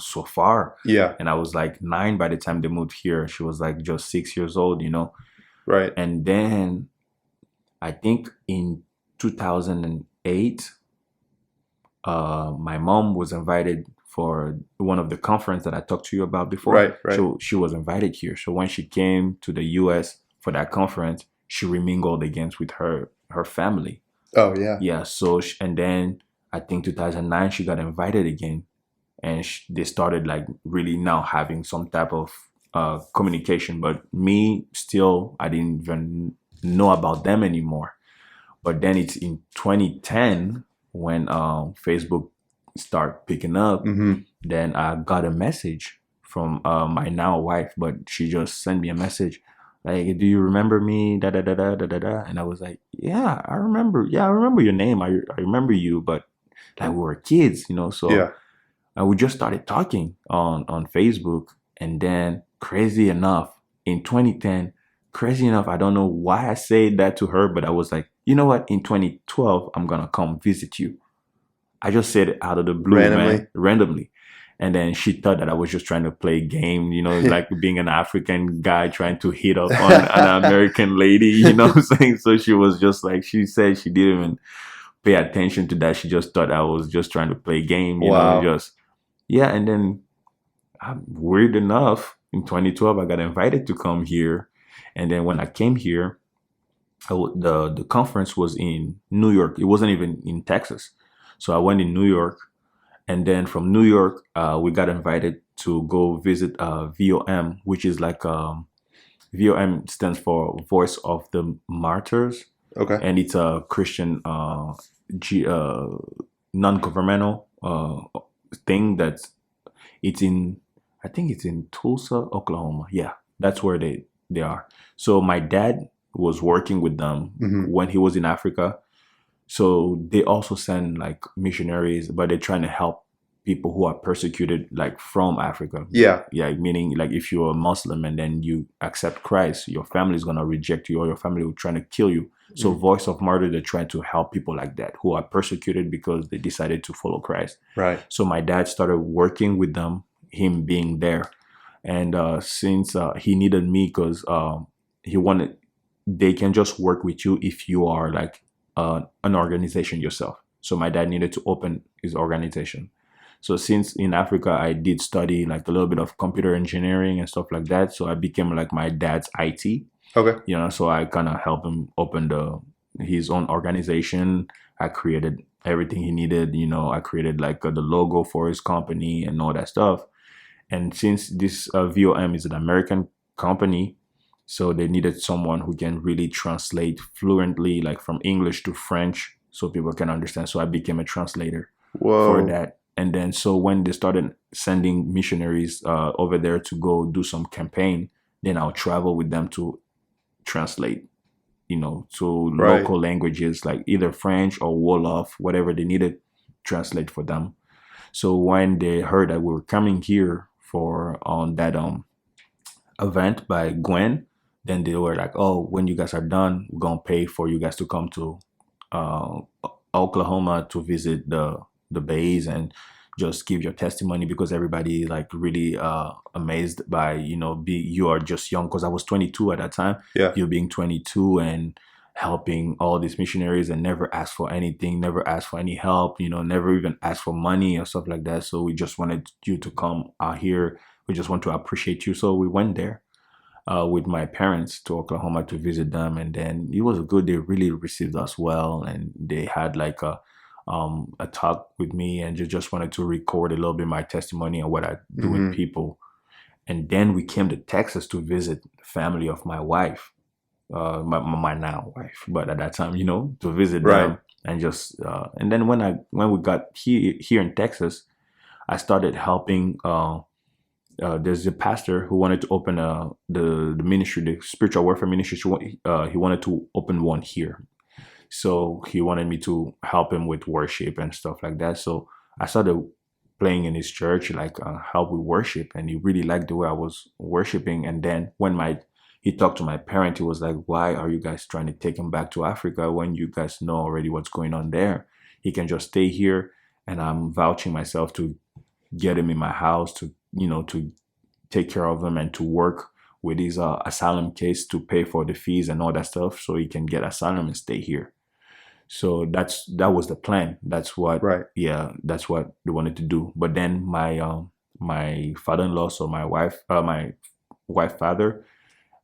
so far. Yeah. And I was like 9 by the time they moved here. She was like just 6 years old, Right. And then I think in 2008, my mom was invited for one of the conference that I talked to you about before. Right. Right. So she was invited here. So when she came to the US for that conference, she remingled again with her family. Oh yeah. Yeah. So and then I think 2009 she got invited again, and they started like really now having some type of communication. But me still, I didn't even know about them anymore. But then it's in 2010 when Facebook start picking up. Hmm. Then I got a message from my now wife, but she just sent me a message like, "Do you remember me?" Da da da da da da da. And I was like, "Yeah, I remember. Yeah, I remember your name. I remember you, but like we were kids, So Yeah. and we just started talking on Facebook. And then crazy enough, in 2010, crazy enough, I don't know why I said that to her, but I was like, you know what? In 2012, I'm gonna come visit you. I just said it out of the blue, Randomly? man, randomly. And then she thought that I was just trying to play a game, like being an African guy trying to hit up on an American lady, you know what I'm saying? So she was just like, she said she didn't even pay attention to that. She just thought I was just trying to play a game, Wow. yeah. And then weird enough, in 2012, I got invited to come here. And then when I came here, the conference was in New York. It wasn't even in Texas. So I went in New York. And then from New York, we got invited to go visit VOM, which is like VOM stands for Voice of the Martyrs. Okay. And it's a Christian non-governmental thing that's I think it's in Tulsa, Oklahoma. Yeah, that's where they are. So my dad was working with them when he was in Africa. So they also send like missionaries, but they're trying to help people who are persecuted like from Africa. Yeah. Yeah, meaning like if you're a Muslim and then you accept Christ, your family is gonna reject you or your family will try to kill you. So Voice of Martyr, they're trying to help people like that who are persecuted because they decided to follow Christ. Right. So my dad started working with them, him being there. And since he needed me because they can just work with you if you are like an organization yourself. So my dad needed to open his organization. So since in Africa, I did study like a little bit of computer engineering and stuff like that. So I became like my dad's IT. Okay. So I kind of helped him open his own organization. I created everything he needed. I created like the logo for his company and all that stuff. And since this VOM is an American company, so they needed someone who can really translate fluently, like from English to French, so people can understand. So I became a translator for that. And then so when they started sending missionaries over there to go do some campaign, then I'll travel with them to translate, to local languages like either French or Wolof, whatever they needed, translate for them. So when they heard that we were coming here on that event by Gwen, then they were like, oh, when you guys are done, we're going to pay for you guys to come to Oklahoma to visit the base and just give your testimony, because everybody like really amazed by, you are just young, because I was 22 at that time. Yeah. You being 22 and helping all these missionaries and never asked for anything, never asked for any help, never even asked for money or stuff like that. So we just wanted you to come out here. We just want to appreciate you. So we went there with my parents to Oklahoma to visit them. And then it was good. They really received us well. And they had like a talk with me and just wanted to record a little bit my testimony and what I do with people. And then we came to Texas to visit the family of my wife. My now wife, but at that time, to visit them and just and then when we got here in Texas, I started helping. There's a pastor who wanted to open the ministry, the spiritual warfare ministry. He wanted to open one here, so he wanted me to help him with worship and stuff like that. So I started playing in his church, like help with worship, and he really liked the way I was worshiping. And then when he talked to my parent, he was like, why are you guys trying to take him back to Africa when you guys know already what's going on there? He can just stay here. And I'm vouching myself to get him in my house to take care of him and to work with his asylum case to pay for the fees and all that stuff so he can get asylum and stay here. So that was the plan. That's what, that's what they wanted to do. But then my father-in-law, so my wife father,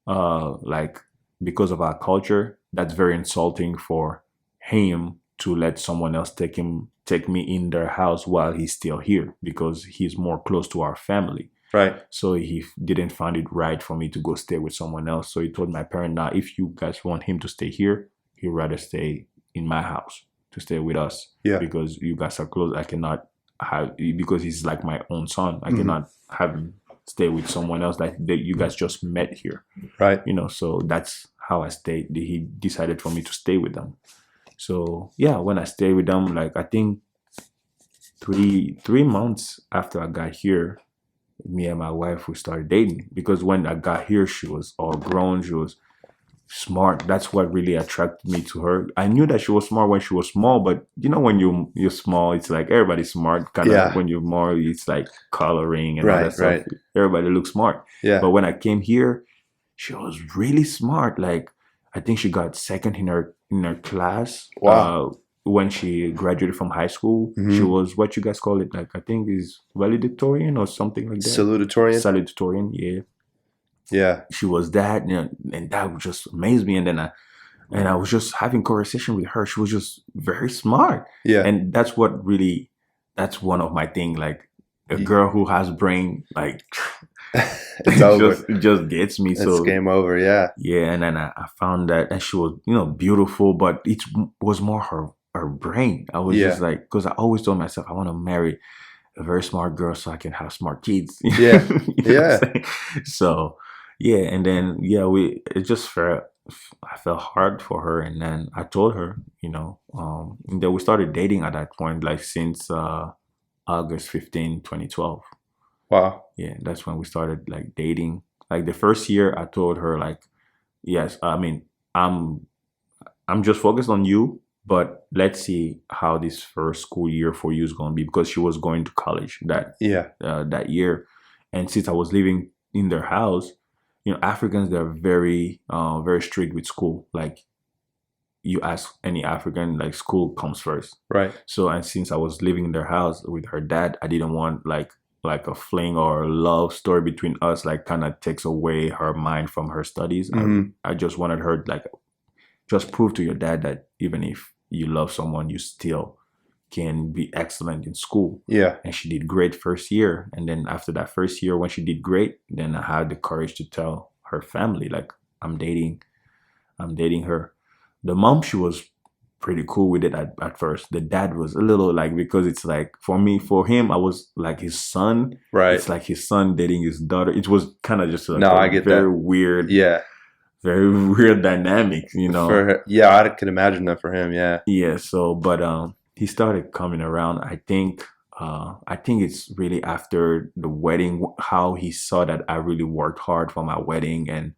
like because of our culture, that's very insulting for him to let someone else take me in their house while he's still here, because he's more close to our family. Right. So he didn't find it right for me to go stay with someone else. So he told my parent, now, if you guys want him to stay here, he'd rather stay in my house to stay with us. Yeah. Because you guys are close. I cannot because he's like my own son. I cannot have him stay with someone else that you guys just met here. Right. So that's how I stayed. He decided for me to stay with them. So yeah, when I stayed with them, like I think three months after I got here, me and my wife, we started dating, because when I got here, she was all grown. She was smart. That's what really attracted me to her. I knew that she was smart when she was small, but when you're small, it's like everybody's smart. Kind of Yeah. when you're more, it's like coloring and all Right, that stuff. right. Everybody looks smart. Yeah. But when I came here, she was really smart. Like, I think she got second in her class. Wow. When she graduated from high school, she was, what you guys call it, like, I think is valedictorian or something like that. Salutatorian, yeah. Yeah. She was that, and that just amazed me. And then I was just having conversation with her. She was just very smart. Yeah. And that's one of my thing. Like, a girl who has brain, like, It's over. it just gets me. It's So game over. Yeah. yeah. And then I found that, and she was, beautiful, but it was more her brain. I was just like, because I always told myself I want to marry a very smart girl so I can have smart kids. Yeah. Yeah. So yeah, and then it just I felt hard for her, and then I told her, and then we started dating at that point, like since August 15, 2012. Wow. Yeah, that's when we started like dating. Like the first year, I told her like, yes, I mean, I'm just focused on you, but let's see how this first school year for you is going to be, because she was going to college that year, and since I was living in their house, Africans, they're very very strict with school. Like, you ask any African, like, school comes first. Right. So, and since I was living in their house with her dad, I didn't want like a fling or a love story between us, like, kind of takes away her mind from her studies. I just wanted her, like, just prove to your dad that even if you love someone, you still can be excellent in school. Yeah. And she did great first year. And then after that first year, when she did great, then I had the courage to tell her family, like, I'm dating her. The mom, she was pretty cool with it at first. The dad was a little like, because it's like, for him, I was like his son. Right. It's like his son dating his daughter. It was kind of just like I get very that. Weird. Yeah. Very weird dynamic, I could imagine that for him. Yeah. Yeah. So, but he started coming around. I think it's really after the wedding, how he saw that I really worked hard for my wedding and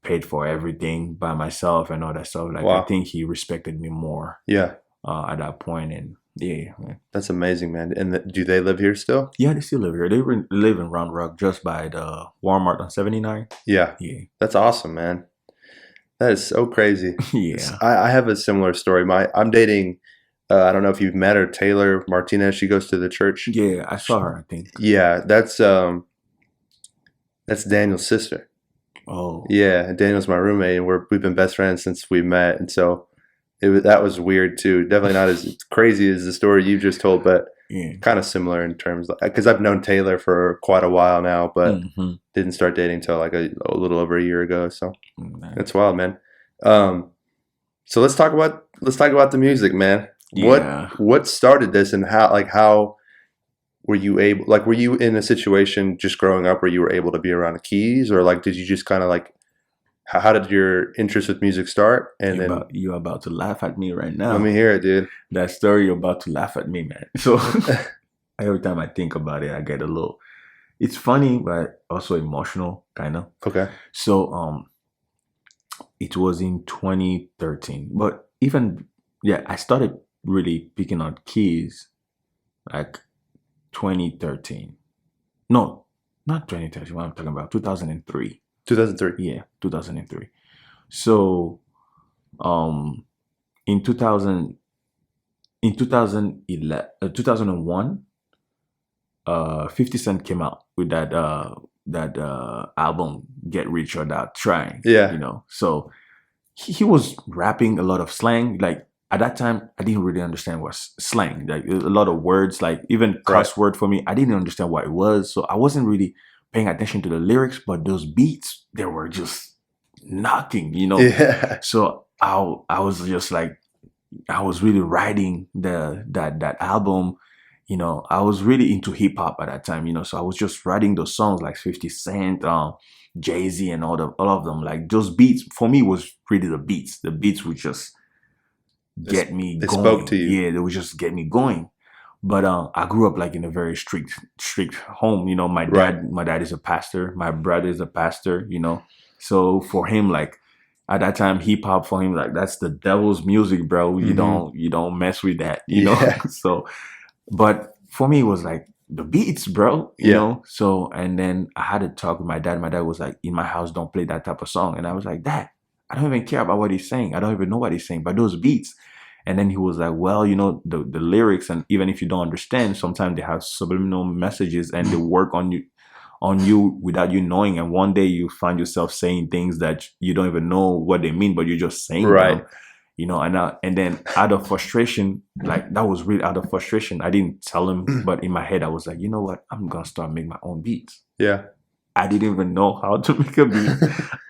paid for everything by myself and all that stuff. Like, wow. I think he respected me more. Yeah. At that point, and yeah, man. That's amazing, man. And do they live here still? Yeah, they still live here. They live in Round Rock, just by the Walmart on 79. Yeah. Yeah. That's awesome, man. That is so crazy. Yeah. I have a similar story. I'm dating, I don't know if you've met her, Taylor Martinez. She goes to the church. Yeah, I saw her, I think. Yeah, that's Daniel's sister. Oh. Yeah, Daniel's my roommate, and we've been best friends since we met, and so that was weird too. Definitely not as crazy as the story you just told, but kind of similar in terms, because I've known Taylor for quite a while now, but didn't start dating until like a little over a year ago. So that's wild, man. So let's talk about the music, man. Yeah. What started this, and how were you in a situation just growing up where you were able to be around the keys, or like did you just kind of like, how did your interest with music start? And you're about to laugh at me right now. Let me hear it, dude. That story, you're about to laugh at me, man. So every time I think about it, I get a little, it's funny, but also emotional, kind of. Okay. So it was in 2013, but I started really picking on keys like 2013. No, not 2013. What I'm talking about, 2003. 2003. Yeah, 2003. So, in 2001, 50 Cent came out with that album, Get Rich or Die Trying. Yeah. So he was rapping a lot of slang. Like, at that time, I didn't really understand what slang. Like, a lot of words, like even cuss word for me, I didn't understand what it was. So I wasn't really paying attention to the lyrics, but those beats, they were just knocking, Yeah. So I was just like, I was really writing that album, I was really into hip hop at that time, so I was just writing those songs like 50 Cent, Jay-Z, and all of them. Like, those beats for me was really the beats. The beats would just get me going. Spoke to you. Yeah, they would just get me going. But I grew up like in a very strict home. You know, Right. my dad is a pastor. My brother is a pastor. You know, so for him, like at that time, hip hop for him, like that's the devil's music, bro. Mm-hmm. You don't mess with that. You know, Yeah. so but for me, it was like the beats, bro. You Yeah. know, so and then I had to talk with my dad. My dad was like, in my house, don't play that type of song, and I was like, Dad, I don't even care about what he's saying. I don't even know what he's saying, but those beats. And then he was like, well, you know, the lyrics, and even if you don't understand, sometimes they have subliminal messages and they work on you without you knowing. And one day you find yourself saying things that you don't even know what they mean, but you're just saying Right. them, you know. And then out of frustration, like that was really out of frustration. I didn't tell him, but in my head, I was like, you know what? I'm going to start making my own beats. Yeah. I didn't even know how to make a beat.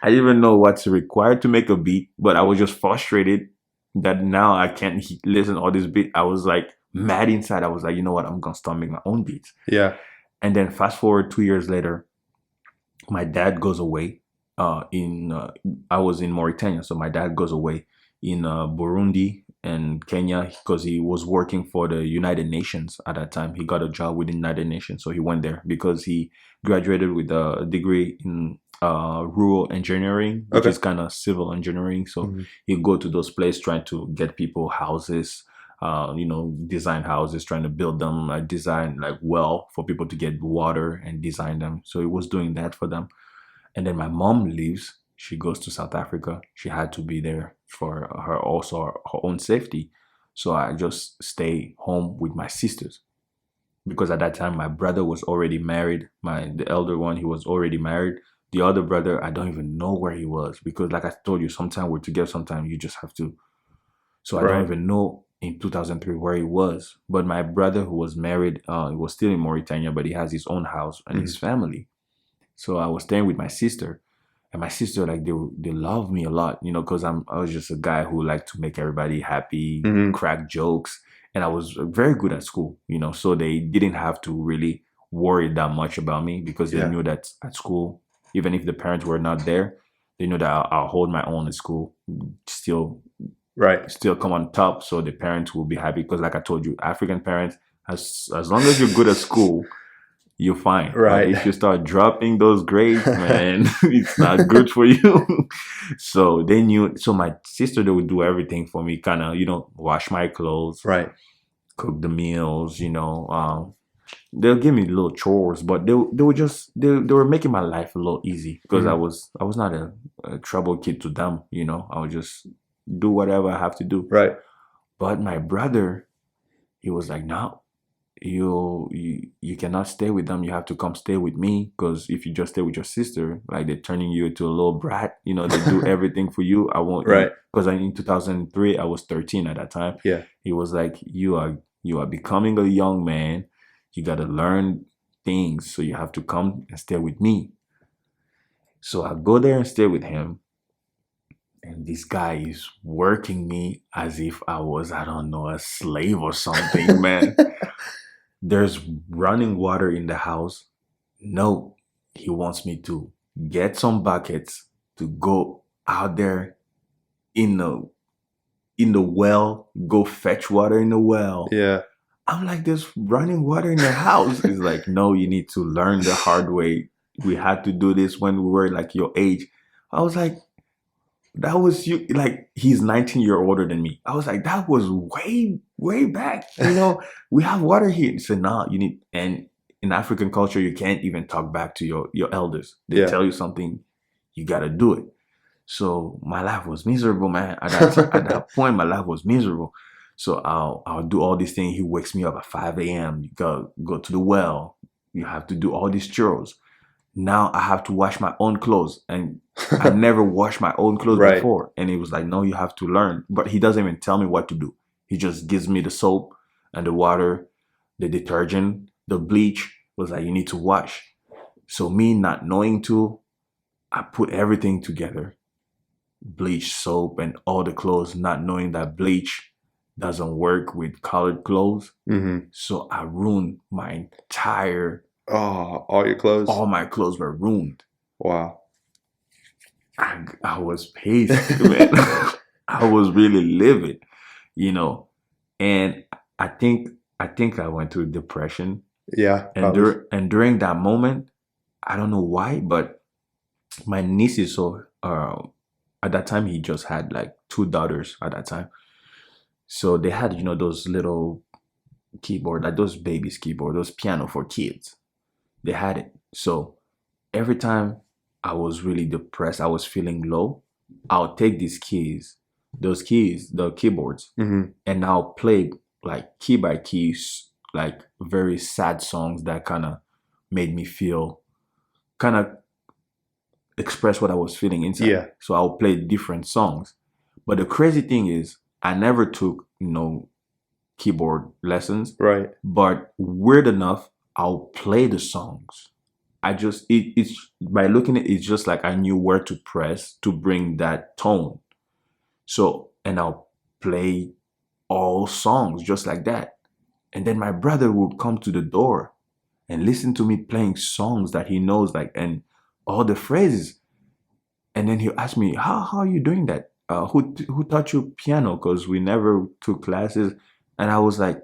I didn't even know what's required to make a beat, but I was just frustrated that now I can't listen to all this beat. I was like mad inside. I was like, you know what? I'm going to start making my own beats. Yeah. And then fast forward 2 years later, my dad goes away. I was in Mauritania, so my dad goes away in Burundi and Kenya because he was working for the United Nations at that time. He got a job with the United Nations, so he went there because he graduated with a degree in rural engineering, which Okay. is kind of civil engineering. So Mhm. he go to those places trying to get people houses, you know, design houses, trying to build them, design like well for people to get water and design them. So he was doing that for them. And then my mom leaves. She goes to South Africa. She had to be there for her also her own safety. So I just stay home with my sisters because at that time my brother was already married. The elder one, he was already married. The other brother, I don't even know where he was because, like I told you, sometimes we're together, sometimes you just have to. So I don't Right. even know in 2003 where he was. But my brother, who was married, he was still in Mauritania, but he has his own house and his Mhm. family. So I was staying with my sister, and my sister, like they love me a lot, you know, because I was just a guy who liked to make everybody happy, Mhm. crack jokes, and I was very good at school, you know. So they didn't have to really worry that much about me because they Yeah. knew that at school, even if the parents were not there, they knew that I'll hold my own at school, still Right. still come on top. So the parents will be happy because, like I told you, African parents, as long as you're good at school, you're fine. But Right. if you start dropping those grades, man, it's not good for you. So they knew. So my sister, they would do everything for me, kind of, you know, wash my clothes, Right. cook the meals, you know. They'll give me little chores, but they were just they were making my life a little easy because Mhm. I was not a trouble kid to them, you know. I would just do whatever I have to do. Right. But my brother, he was like, no, you cannot stay with them. You have to come stay with me because if you just stay with your sister, like they're turning you into a little brat. You know, they do everything for you. I want you Right. because in 2003 I was 13 at that time. Yeah. He was like, you are becoming a young man. You got to learn things, so you have to come and stay with me. So I go there and stay with him. And this guy is working me as if I was, I don't know, a slave or something, man. There's running water in the house. No, he wants me to get some buckets to go out there in the well, go fetch water in the well. Yeah. I'm like, there's running water in the house. He's like, no, you need to learn the hard way. We had to do this when we were like your age. I was like, that was you. Like, he's 19 years older than me. I was like, that was way, way back. You know, we have water here. He said, nah, you need, and in African culture, you can't even talk back to your elders. They Yeah. tell you something, you got to do it. So my life was miserable, man. At that point, my life was miserable. So I'll do all these things. He wakes me up at 5 a.m. You go to the well. You have to do all these chores. Now I have to wash my own clothes, and I never washed my own clothes Right. before. And he was like, no, you have to learn. But he doesn't even tell me what to do. He just gives me the soap and the water, the detergent, the bleach. Was like, you need to wash. So me not knowing to, I put everything together, bleach, soap, and all the clothes, not knowing that bleach doesn't work with colored clothes. Mhm. So I ruined my entire, Oh, all your clothes. all my clothes were ruined. Wow. I was pissed, man. I was really livid, you know. And I think I think I went through depression. Yeah, And probably. during that moment, I don't know why, but my nieces, so at that time he just had like two daughters at that time. So they had, those little keyboard, like those babies keyboard, those piano for kids. They had it. So every time I was really depressed, I was feeling low, I'll take those keys, the keyboards, Hmm. and I'll play like key by keys, like very sad songs that kind of made me feel, kind of express what I was feeling inside. Yeah, So I'll play different songs. But the crazy thing is, I never took, keyboard lessons, right. but weird enough, I'll play the songs. It's by looking at it, it's just like I knew where to press to bring that tone. So, and I'll play all songs just like that. And then my brother would come to the door and listen to me playing songs that he knows, like, and all the phrases. And then he'll ask me, how are you doing that? Who taught you piano? Because we never took classes. And I was like,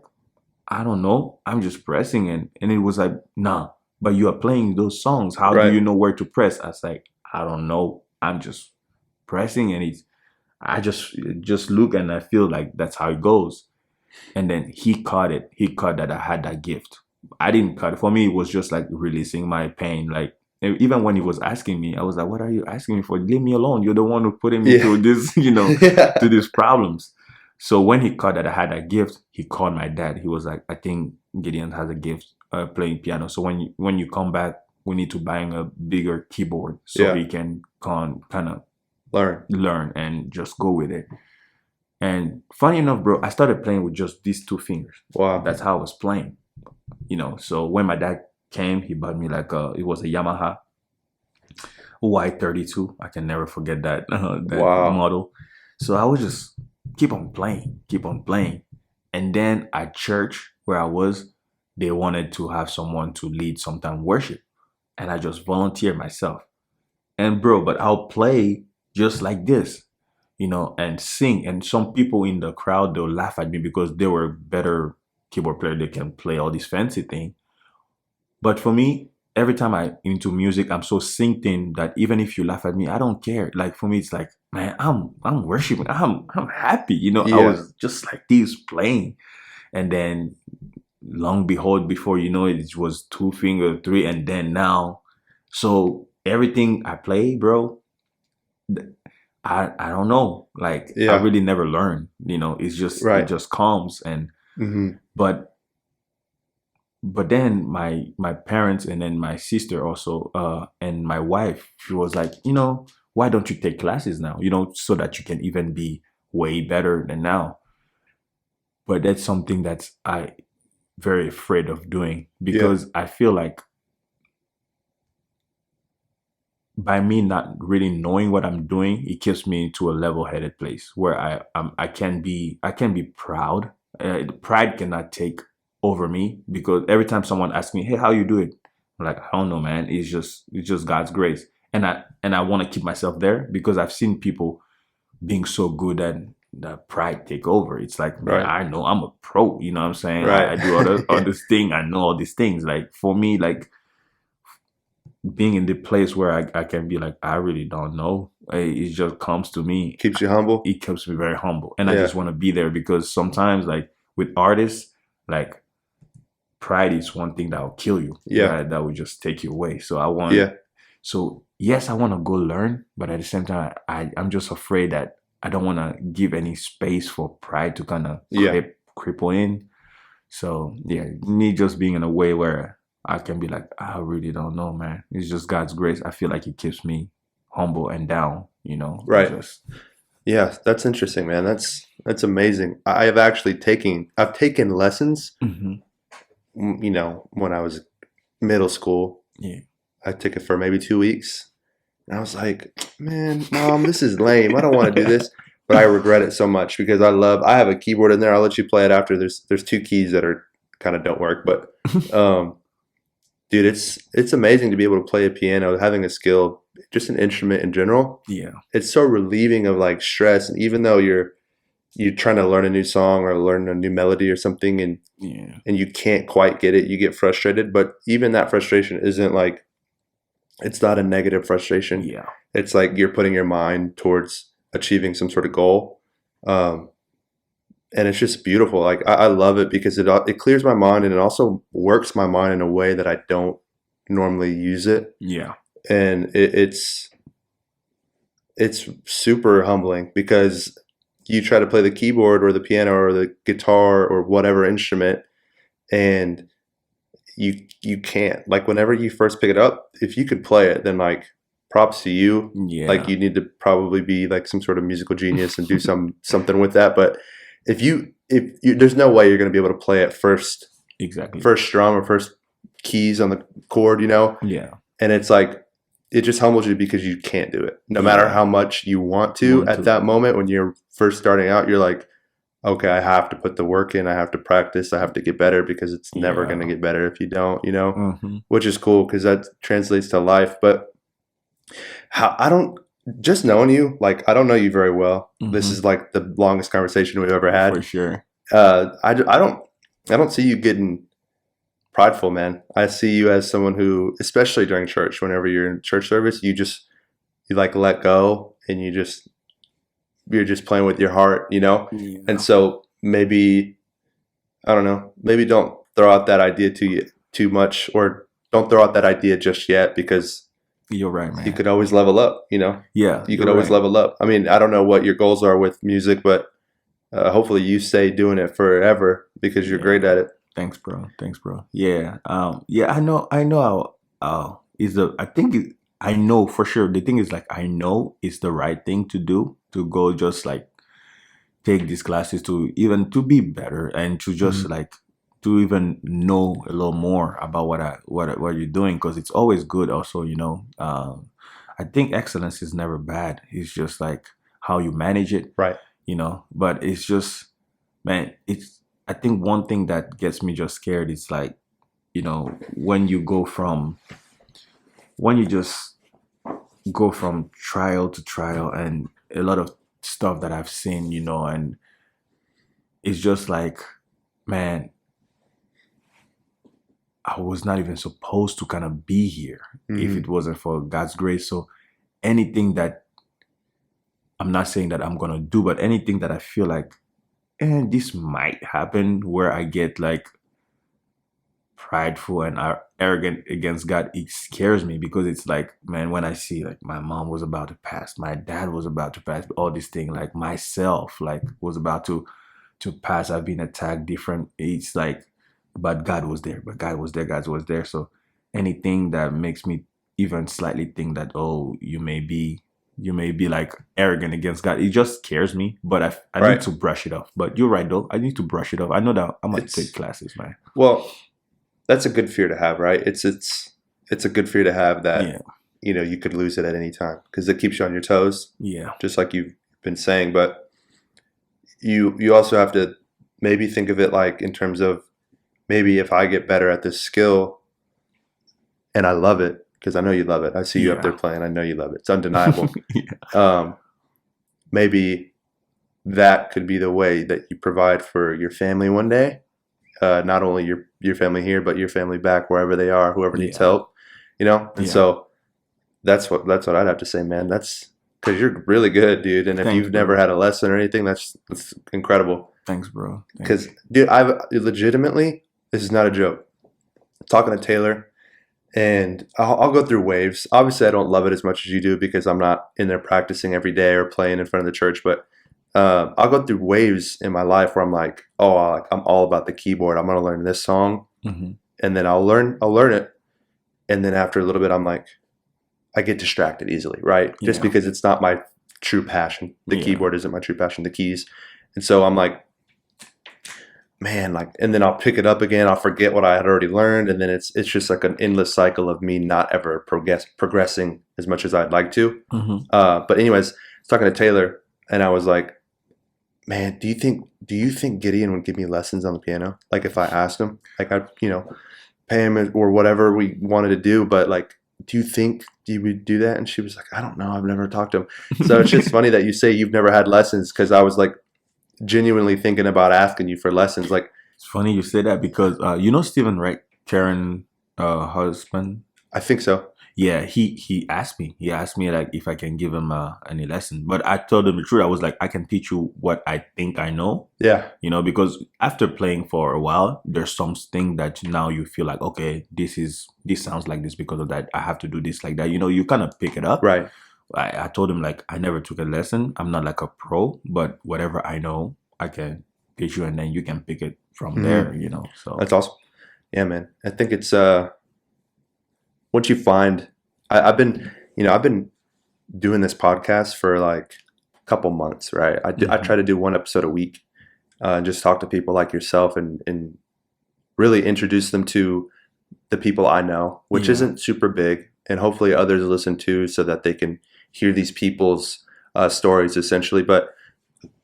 I don't know. I'm just pressing. And it was like, nah, but you are playing those songs. How do Right. you know where to press? I was like, I don't know. I'm just pressing. And I just look and I feel like that's how it goes. And then he caught it. He caught that I had that gift. I didn't cut it. For me, it was just like releasing my pain. Like, even when he was asking me, I was like, what are you asking me for? Leave me alone. You're the one who putting me Yeah. through this, Yeah. to these problems. So when he caught that I had that gift, he called my dad. He was like, I think Gideon has a gift playing piano. So when you come back, we need to buy him a bigger keyboard so Yeah. he can kind of Learn. learn and just go with it. And funny enough, bro, I started playing with just these two fingers. Wow. That's how I was playing. So when my dad came, he bought me like it was a Yamaha Y32. I can never forget that Wow. model. So I would just keep on playing. And then at church where I was, they wanted to have someone to lead sometime worship. And I just volunteered myself. And bro, but I'll play just like this, and sing. And some people in the crowd, they'll laugh at me because they were better keyboard player. They can play all these fancy things. But for me, every time I into music, I'm so synced in that even if you laugh at me, I don't care. Like for me, it's like, man, I'm worshiping. I'm happy. I Yeah. was just like this playing. And then long behold, before you know it, it was two finger, three, and then now. So everything I play, bro, I don't know. Like I Yeah. really never learned. It's just it Right. just comes. And Hmm. but then my parents and then my sister also and my wife, she was like, why don't you take classes now, so that you can even be way better than now. But that's something that's I very afraid of doing, because I feel like by me not really knowing what I'm doing, it keeps me to a level-headed place where I can be proud. Pride cannot take over me, because every time someone asks me, "Hey, how you do it?" I'm like, "I don't know, man. It's just God's grace." And I want to keep myself there, because I've seen people being so good that the pride take over. It's like, man, Right. I know I'm a pro. You know what I'm saying? Right. I do all this thing. I know all these things. Like for me, like being in the place where I can be like, I really don't know. It just comes to me. Keeps you humble. It keeps me very humble. And I Yeah. just want to be there, because sometimes like with artists, like pride is one thing that will kill you. Yeah. That will just take you away. So I want, Yeah. so yes, I want to go learn, but at the same time, I'm just afraid that I don't want to give any space for pride to kind of Yeah. cripple in. So yeah, me just being in a way where I can be like, I really don't know, man. It's just God's grace. I feel like it keeps me humble and down, Right. Just Yeah. That's interesting, man. That's amazing. I've taken lessons, Mhm. when I was middle school. Yeah. I took it for maybe 2 weeks. And I was like, man, mom, this is lame. I don't want to do this. But I regret it so much because I have a keyboard in there. I'll let you play it after. There's two keys that are kind of don't work. But dude, it's amazing to be able to play a piano, having a skill, just an instrument in general. Yeah. It's so relieving of like stress. And even though you're trying to learn a new song or learn a new melody or something, Yeah. and you can't quite get it, you get frustrated. But even that frustration isn't like, it's not a negative frustration. Yeah. It's like you're putting your mind towards achieving some sort of goal. Um, and it's just beautiful. Like I love it because it clears my mind, and it also works my mind in a way that I don't normally use it. Yeah. And it's super humbling because you try to play the keyboard or the piano or the guitar or whatever instrument, and you can't. Like whenever you first pick it up, if you could play it, then like props to you. Like Yeah. you need to probably be like some sort of musical genius and do something with that. But if you there's no way you're going to be able to play it Exactly. first strum or first keys on the chord, you know? Yeah. And it's like it just humbles you because you can't do it. No matter how much you want to at that moment when you're first starting out, you're like, okay, I have to put the work in, I have to practice, I have to get better because it's never going to get better if you don't, you know? Mm-hmm. Which is cool because that translates to life. But how I don't just knowing you, like I don't know you very well. This is like the longest conversation we've ever had. For sure. I don't see you getting prideful, man. I see you as someone who, especially during church, whenever you're in church service, you like let go and you're just playing with your heart, you know? Yeah. And so maybe, I don't know, maybe don't throw out that idea too much, or don't throw out that idea just yet, because You're right, man. you could always level up, you know? Yeah. You could always level up. I mean, I don't know what your goals are with music, but hopefully you stay doing it forever because you're great at it. Thanks, bro. Yeah. Yeah, I know how is the I think I know for sure. The thing is, like, I know it's the right thing to do, to go just like take these classes to even to be better, and to just like to even know a little more about what you're doing, because it's always good also, you know. I think excellence is never bad. It's just like how you manage it, Right. you know. But it's just, man, I think one thing that gets me just scared is like, you know, when you just go from trial to trial, and a lot of stuff that I've seen, you know, and it's just like, man, I was not even supposed to kind of be here if it wasn't for God's grace. So anything that, I'm not saying that I'm gonna do, but anything that I feel like, and this might happen, where I get like prideful and arrogant against God, it scares me, because it's like, man, when I see like my mom was about to pass, my dad was about to pass, all these things, like myself, like was about to pass, I've been attacked different, it's like, but God was there, God was there. So anything that makes me even slightly think that, oh, you may be like arrogant against God, it just scares me. But I need to brush it off. But you're right, though. I need to brush it off. I know that I'm gonna take classes, man. Well, that's a good fear to have, right? It's a good fear to have that, you know, you could lose it at any time, because it keeps you on your toes. Yeah. Just like you've been saying. But you also have to maybe think of it like in terms of, maybe if I get better at this skill and I love it, because I know you love it. I see you up there playing. I know you love it. It's undeniable. Maybe that could be the way that you provide for your family one day. Not only your family here, but your family back wherever they are, whoever needs help, you know? And so that's what I'd have to say, man. That's because you're really good, dude. And if you've never had a lesson or anything, that's incredible. Thanks, bro. Because, dude, I've legitimately, this is not a joke, talking to Taylor, and I'll go through waves. Obviously, I don't love it as much as you do, because I'm not in there practicing every day or playing in front of the church. But I'll go through waves in my life where I'm like, oh, I'm all about the keyboard. I'm going to learn this song, and then I'll learn it. And then after a little bit, I'm like, I get distracted easily, right? Just because it's not my true passion. The keyboard isn't my true passion, the keys. And so I'm like, man, like, and then I'll pick it up again. I'll forget what I had already learned. And then it's just like an endless cycle of me not ever progressing as much as I'd like to. But anyways, I was talking to Taylor, and I was like, man, do you think Gideon would give me lessons on the piano? Like if I asked him, like I'd, you know, pay him or whatever we wanted to do, but like, do you think he would do that? And she was like, I don't know. I've never talked to him. So it's just funny that you say you've never had lessons, because I was like, genuinely thinking about asking you for lessons. Like, It's funny you say that because you know Steven, right? Karen husband. I think so. Yeah, he asked me. He asked me like if I can give him any lesson. But I told him the truth. I was like, I can teach you what I think I know. Yeah. You know, because after playing for a while, there's something that now you feel like, okay, this sounds like this because of that. I have to do this like that. You know, you kind of pick it up. Right. I told him like I never took a lesson. I'm not like a pro, but whatever I know, I can teach you, and then you can pick it from there. You know, so That's awesome. Yeah, man. I think it's once you find, I've been doing this podcast for like a couple months, right? I try to do one episode a week, and just talk to people like yourself and really introduce them to the people I know, which isn't super big, and hopefully others listen to so that they can hear these people's stories essentially. But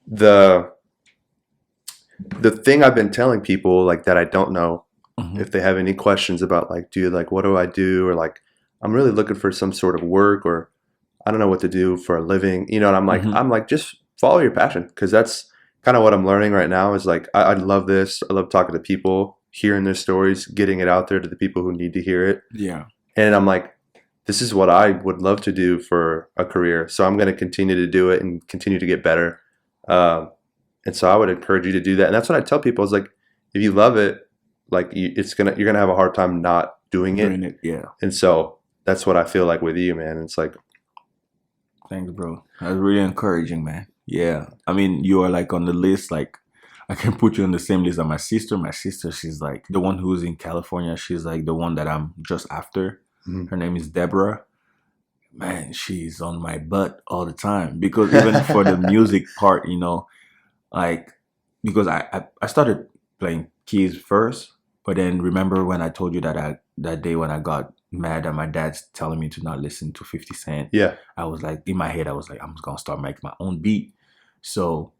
the thing I've been telling people like that I don't know, if they have any questions about like, dude, like what do I do? Or like, I'm really looking for some sort of work, or I don't know what to do for a living, you know, and I'm like, just follow your passion. Cause that's kind of what I'm learning right now is like, I love this. I love talking to people, hearing their stories, getting it out there to the people who need to hear it. yeah. And I'm like, this is what I would love to do for a career. So I'm going to continue to do it and continue to get better. And so I would encourage you to do that. And that's what I tell people is like, if you love it, like you're going to have a hard time not doing it. Yeah. And so that's what I feel like with you, man. It's like, Thanks, bro. That's really encouraging, man. Yeah. I mean, you are like on the list. Like, I can put you on the same list as my sister. My sister, she's like the one who's in California. She's like the one that I'm just after. Her name is Deborah. Man, she's on my butt all the time because even for the music part, you know, like because I started playing keys first, but then remember when I told you that that day when I got mad at my dad's telling me to not listen to 50 Cent. yeah, I was like, in my head, I was like, I'm just gonna start making my own beat. So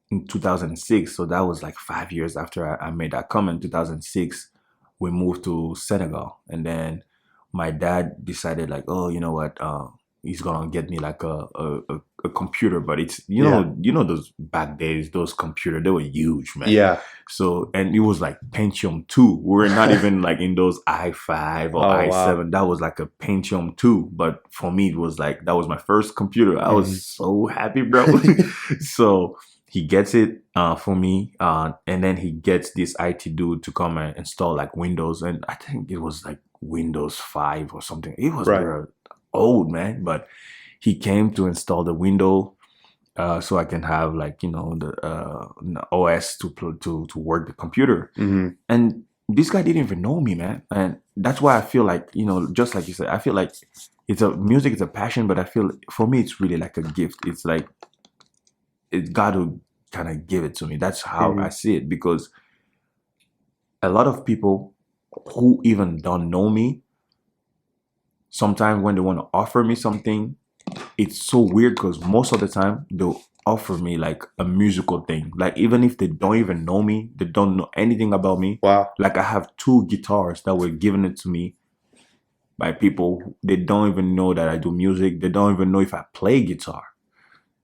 in 2006, so that was like 5 years after I made that comment. 2006, we moved to Senegal, and then my dad decided like, oh, you know what, he's gonna get me like a computer, but it's you know those back days, those computers, they were huge, man. yeah. So and it was like Pentium 2. We were not even like in those i5 or i7. Wow. That was like a Pentium 2. But for me, it was like that was my first computer. I was so happy, bro. So he gets it for me, and then he gets this IT dude to come and install like Windows, and I think it was like Windows 5 or something. It was very old, man, but he came to install the window so I can have like, you know, the OS to work the computer. And this guy didn't even know me, man. And that's why I feel like, you know, just like you said, I feel like music is a passion, but I feel for me it's really like a gift. It's like it's God who kind of give it to me. That's how I see it, because a lot of people who even don't know me, sometimes when they want to offer me something, it's so weird because most of the time they'll offer me like a musical thing. Like even if they don't even know me, they don't know anything about me. Wow. Like I have 2 guitars that were given it to me by people. They don't even know that I do music. They don't even know if I play guitar.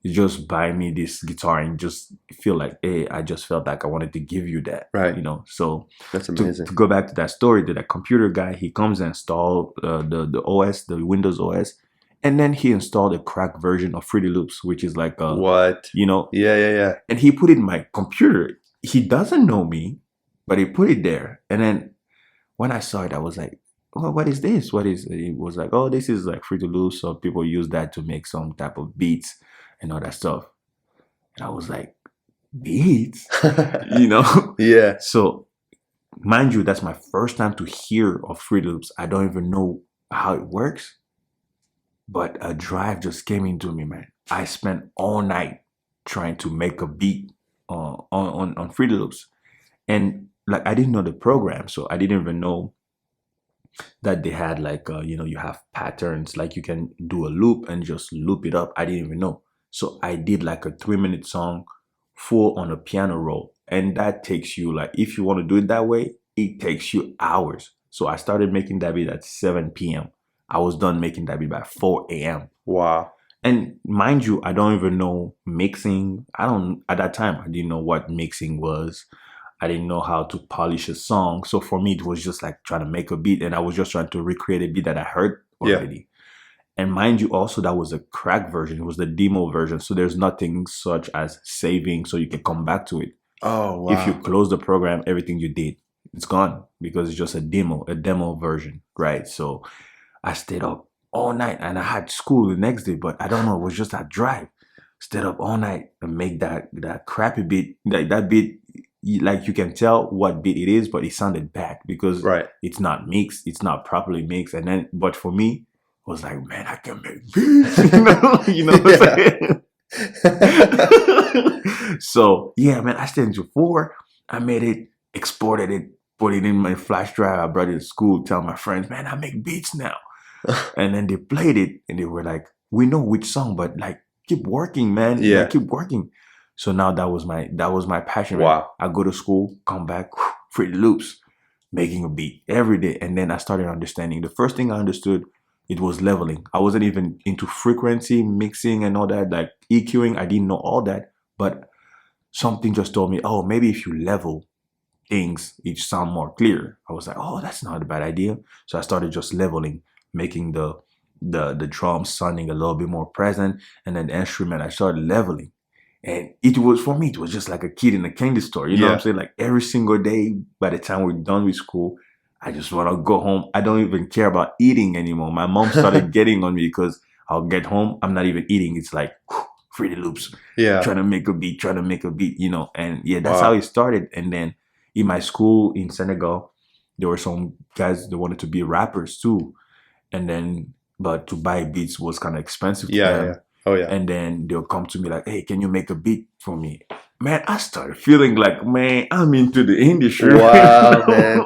They just buy me this guitar and just feel like, hey, I just felt like I wanted to give you that. Right. You know, so that's amazing. To go back to that story, that computer guy, he comes and install the OS, the Windows OS. And then he installed a cracked version of Fruity Loops, which is like a, what? You know? Yeah. And he put it in my computer. He doesn't know me, but he put it there. And then when I saw it, I was like, oh, what is this? What is it? He was like, oh, this is like Fruity Loops. So people use that to make some type of beats and all that stuff. And I was like, beats? You know? Yeah. So mind you, that's my first time to hear of Fruity Loops. I don't even know how it works. But a drive just came into me, man. I spent all night trying to make a beat on Fruity Loops. And like I didn't know the program, so I didn't even know that they had like, you know, you have patterns, like you can do a loop and just loop it up. I didn't even know. So I did like a 3-minute song full on a piano roll. And that takes you like, if you want to do it that way, it takes you hours. So I started making that beat at 7 p.m. I was done making that beat by 4 a.m. Wow. And mind you, I don't even know mixing. At that time, I didn't know what mixing was. I didn't know how to polish a song. So for me, it was just like trying to make a beat, and I was just trying to recreate a beat that I heard Yeah. already. And mind you, also, that was a crack version. It was the demo version. So there's nothing such as saving so you can come back to it. Oh, wow. If you close the program, everything you did, it's gone because it's just a demo version, right? So I stayed up all night and I had school the next day, but I don't know, it was just that drive. Stayed up all night and make that crappy beat. Like that beat, like you can tell what beat it is, but it sounded bad because Right. it's not mixed, it's not properly mixed. And then, but for me, I was like, man, I can make beats, you know what I'm saying? So yeah, man, I stayed into 4. I made it, exported it, put it in my flash drive. I brought it to school, tell my friends, man, I make beats now. And then they played it and they were like, we know which song, but like keep working, man. Yeah. Like, keep working. So now that was my passion. Wow. Man. I go to school, come back, Fruity Loops, making a beat every day. And then I started understanding. The first thing I understood, it was leveling. I wasn't even into frequency, mixing and all that, like EQing. I didn't know all that. But something just told me, oh, maybe if you level things, it sound more clear. I was like, oh, that's not a bad idea. So I started just leveling, making the drums sounding a little bit more present, and then the instrument I started leveling. And it was, for me, it was just like a kid in a candy store. You know what I'm saying? Like every single day, by the time we're done with school, I just want to go home. I don't even care about eating anymore. My mom started getting on me because I'll get home, I'm not even eating. It's like Fruity Loops, trying to make a beat, you know. And yeah, that's how it started. And then in my school in Senegal, there were some guys that wanted to be rappers too. And then, but to buy beats was kind of expensive to them. Oh, yeah. And then they'll come to me like, hey, can you make a beat for me? Man, I started feeling like, man, I'm into the industry. Wow, man.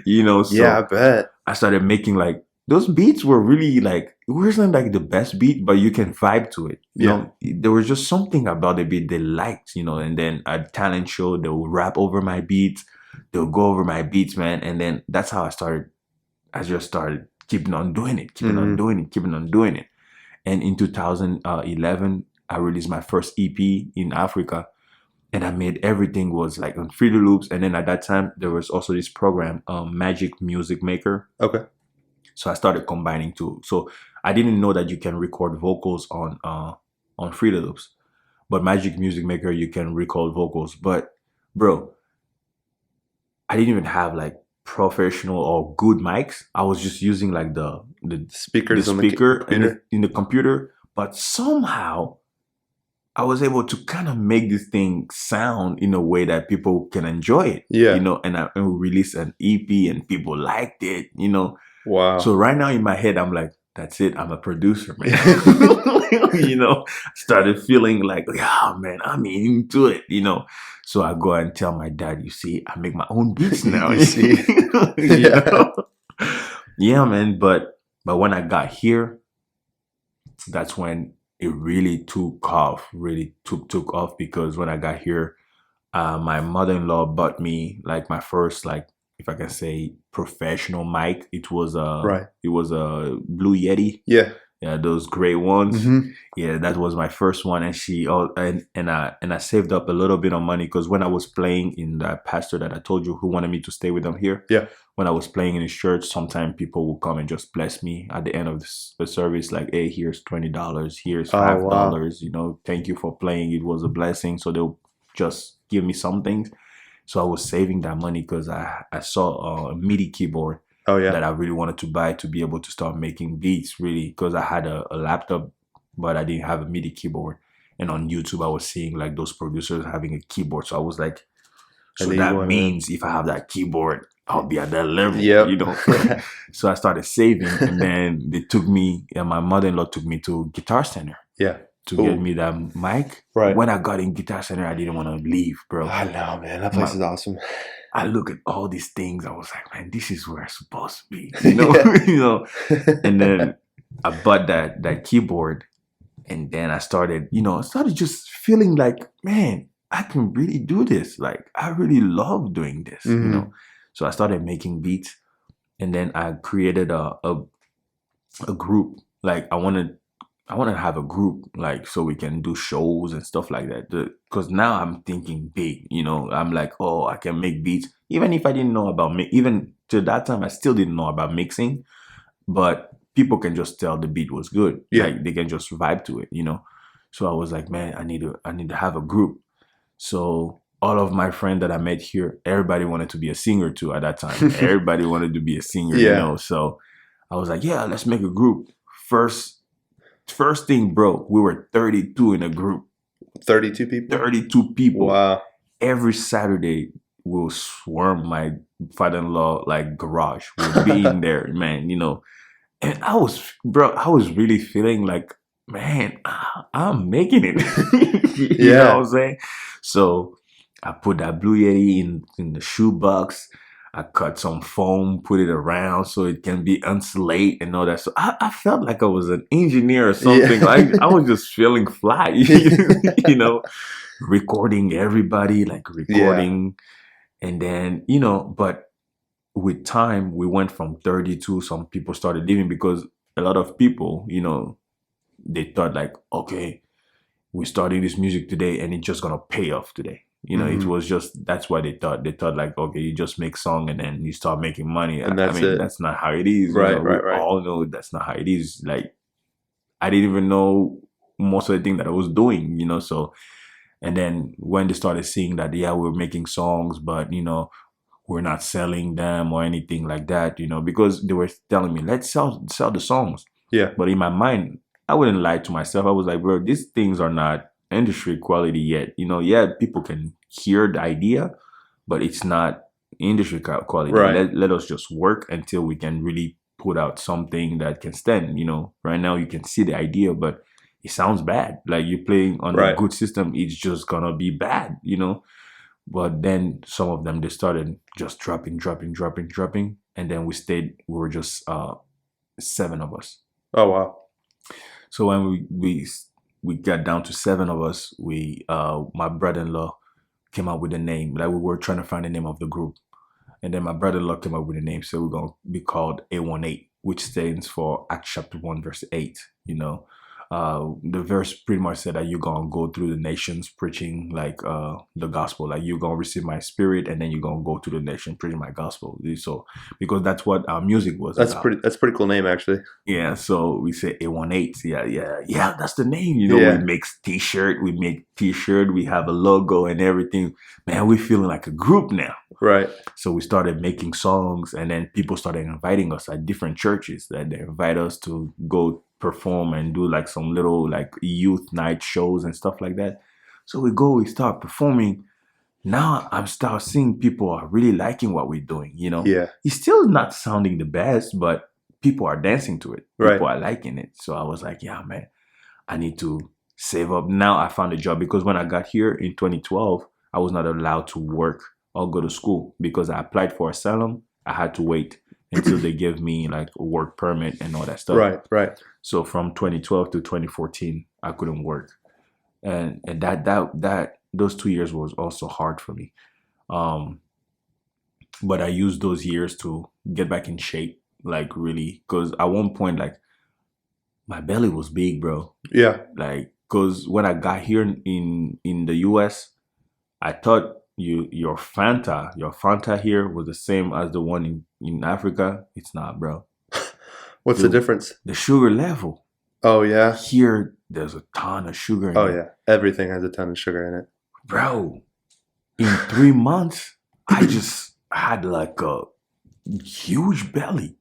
You know, so yeah, I bet. I started making like, those beats were really like, it wasn't like the best beat, but you can vibe to it. You know, there was just something about the beat they liked, you know. And then at talent show, they will rap over my beats. They'll go over my beats, man. And then that's how I just started keeping on doing it. And in 2011, I released my first EP in Africa. And I made everything was like on Fruity Loops. And then at that time, there was also this program, Magic Music Maker. Okay. So I started combining two. So I didn't know that you can record vocals on Fruity Loops. But Magic Music Maker, you can record vocals. But bro, I didn't even have like professional or good mics. I was just using like the speakers, the speaker in the computer. But somehow I was able to kind of make this thing sound in a way that people can enjoy it. Yeah. You know, and I released an EP and people liked it, you know. Wow. So right now in my head, I'm like, that's it. I'm a producer, man. You know, started feeling like, yeah, man, I'm into it, you know. So I go and tell my dad, you see, I make my own beats now. You see? You know? Yeah, man. But when I got here, that's when it really took off, took off, because when I got here, my mother-in-law bought me like my first, like, if I can say, professional mic. It was a Blue Yeti. Yeah, those gray ones. Mm-hmm. Yeah, that was my first one. And I saved up a little bit of money, because when I was playing in that pastor that I told you who wanted me to stay with them here. Yeah. When I was playing in his church, sometimes people would come and just bless me at the end of the service, like, hey, here's $20, here's $5. Wow. You know, thank you for playing. It was a blessing. So they'll just give me some things. So I was saving that money because I saw a MIDI keyboard that I really wanted to buy to be able to start making beats, really, because I had a laptop, but I didn't have a MIDI keyboard. And on YouTube, I was seeing like those producers having a keyboard. So I was like, so that means if I have that keyboard, I'll be at that level, you know. So I started saving, and then my mother-in-law took me to Guitar Center. Yeah. To get me that mic. Right. When I got in Guitar Center, I didn't want to leave, bro. I know, man. That place is awesome. I look at all these things. I was like, man, this is where I'm supposed to be. You know, you know. And then I bought that keyboard, and then I started just feeling like, man, I can really do this. Like, I really love doing this. You know. So I started making beats, and then I created a group. Like, I wanted I want to have a group, like, so we can do shows and stuff like that. Because now I'm thinking big, I'm like, oh, I can make beats. Even if I didn't know about even to that time, I still didn't know about mixing, but people can just tell the beat was good. Yeah. Like, they can just vibe to it. So I was like, man, I need to have a group. So all of my friends that I met here, everybody wanted to be a singer too at that time. Everybody wanted to be a singer, Yeah. So I was like, yeah, let's make a group. First thing, bro, we were 32 in a group. 32 people? 32 people. Wow. Every Saturday, we'll swarm my father-in-law like garage. We'll be in there, man, And I was really feeling like, man, I'm making it. You know what I'm saying? So I put that Blue Yeti in the shoebox. I cut some foam, put it around so it can be insulated and all that. So I felt like I was an engineer or something. Yeah. I was just feeling fly, recording everybody, like recording. Yeah. And then, but with time, we went from 32. Some people started leaving because a lot of people, they thought like, okay, we're starting this music today and it's just going to pay off today. It was just, that's why they thought like, okay, you just make song and then you start making money. And that's it. That's not how it is. Right. We all know that's not how it is. Like, I didn't even know most of the thing that I was doing, so, and then when they started seeing that, yeah, we're making songs, but, we're not selling them or anything like that, because they were telling me, let's sell the songs. Yeah. But in my mind, I wouldn't lie to myself. I was like, bro, these things are not industry quality yet. Yeah, people can hear the idea, but it's not industry quality. Right. Let us just work until we can really put out something that can stand. Right now you can see the idea, but it sounds bad. Like, you're playing on a good system, it's just gonna be bad, But then some of them, they started just dropping. And then we were just 7 of us. Oh, wow. So when we got down to 7 of us, my brother-in-law came up with a name. Like, we were trying to find the name of the group. And then my brother-in-law came up with a name. So we're going to be called A18, which stands for Acts chapter 1, verse 8, the verse pretty much said that you're going to go through the nations preaching like the gospel. Like, you're going to receive my spirit and then you're going to go to the nation preaching my gospel. So, because that's what our music was about. That's a pretty cool name, actually. Yeah, so we say A18. Yeah, that's the name. We make t-shirt, we have a logo and everything. Man, we're feeling like a group now. Right. So we started making songs, and then people started inviting us at different churches that they invite us to go perform and do like some little like youth night shows and stuff like that. So we start performing. Now I'm start seeing people are really liking what we're doing, Yeah. It's still not sounding the best, but people are dancing to it. People are liking it. So I was like, yeah, man, I need to save up. Now I found a job, because when I got here in 2012, I was not allowed to work or go to school because I applied for asylum. I had to wait until they gave me like a work permit and all that stuff. Right. So from 2012 to 2014, I couldn't work. And that those 2 years was also hard for me. But I used those years to get back in shape, like, really, because at one point, like, my belly was big, bro. Yeah. Like, because when I got here in the US, I thought your Fanta here was the same as the one in Africa. It's not, bro. What's the difference? The sugar level. Oh, yeah. Here, there's a ton of sugar in it. Oh, yeah. Everything has a ton of sugar in it. Bro, in 3 months, I just had like a huge belly.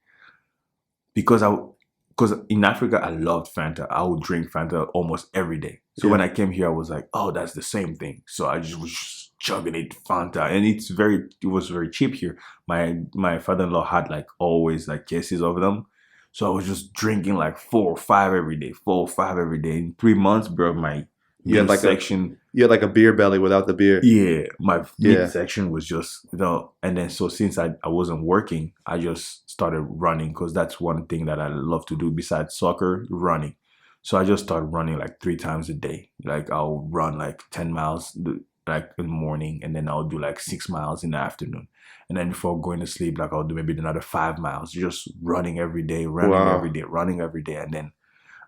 Because in Africa, I loved Fanta. I would drink Fanta almost every day. So when I came here, I was like, oh, that's the same thing. So I just was just chugging it, Fanta. And it was very cheap here. My father-in-law had like always like cases of them. So I was just drinking like 4 or 5 every day. In 3 months, bro, my midsection. You had like a beer belly without the beer. Yeah, my midsection was just, and then so since I wasn't working, I just started running, because that's one thing that I love to do besides soccer, running. So I just started running like 3 times a day. Like, I'll run like 10 miles like in the morning, and then I'll do like 6 miles in the afternoon. And then before going to sleep, like, I'll do maybe another 5 miles, just running every day. And then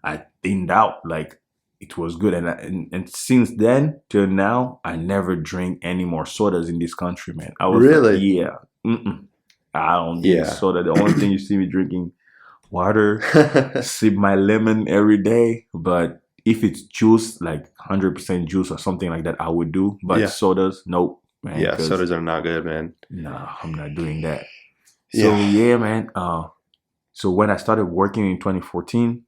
I thinned out. Like it was good, and since then till now, I never drink any more sodas in this country, man. I was like, Really? yeah, I don't drink Yeah. soda. The only thing you see me drinking water, sip my lemon every day. But if it's juice, like 100% juice or something like that, I would do. But Yeah. sodas, nope, man. Yeah, 'cause, sodas are not good, man. nah, I'm not doing that. So Yeah. yeah, man. So when I started working in 2014,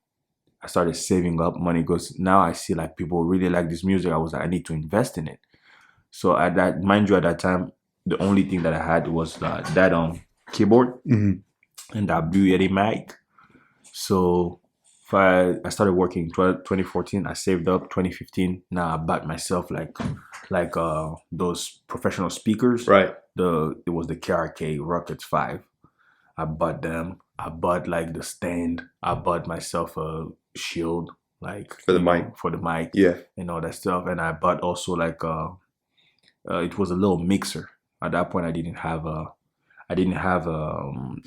I started saving up money because now I see like people really like this music. I was like, I need to invest in it. So at that, mind you, at that time, the only thing that I had was that keyboard Mhm. and that Blue Yeti mic. So if I started working in 2014. I saved up 2015. Now I bought myself like those professional speakers. Right. It was the KRK Rockets 5. I bought them. I bought like the stand. I bought myself a shield, like For the you know, mic. for the mic Yeah. and all that stuff. And I bought also like it was a little mixer. At that point, I didn't have an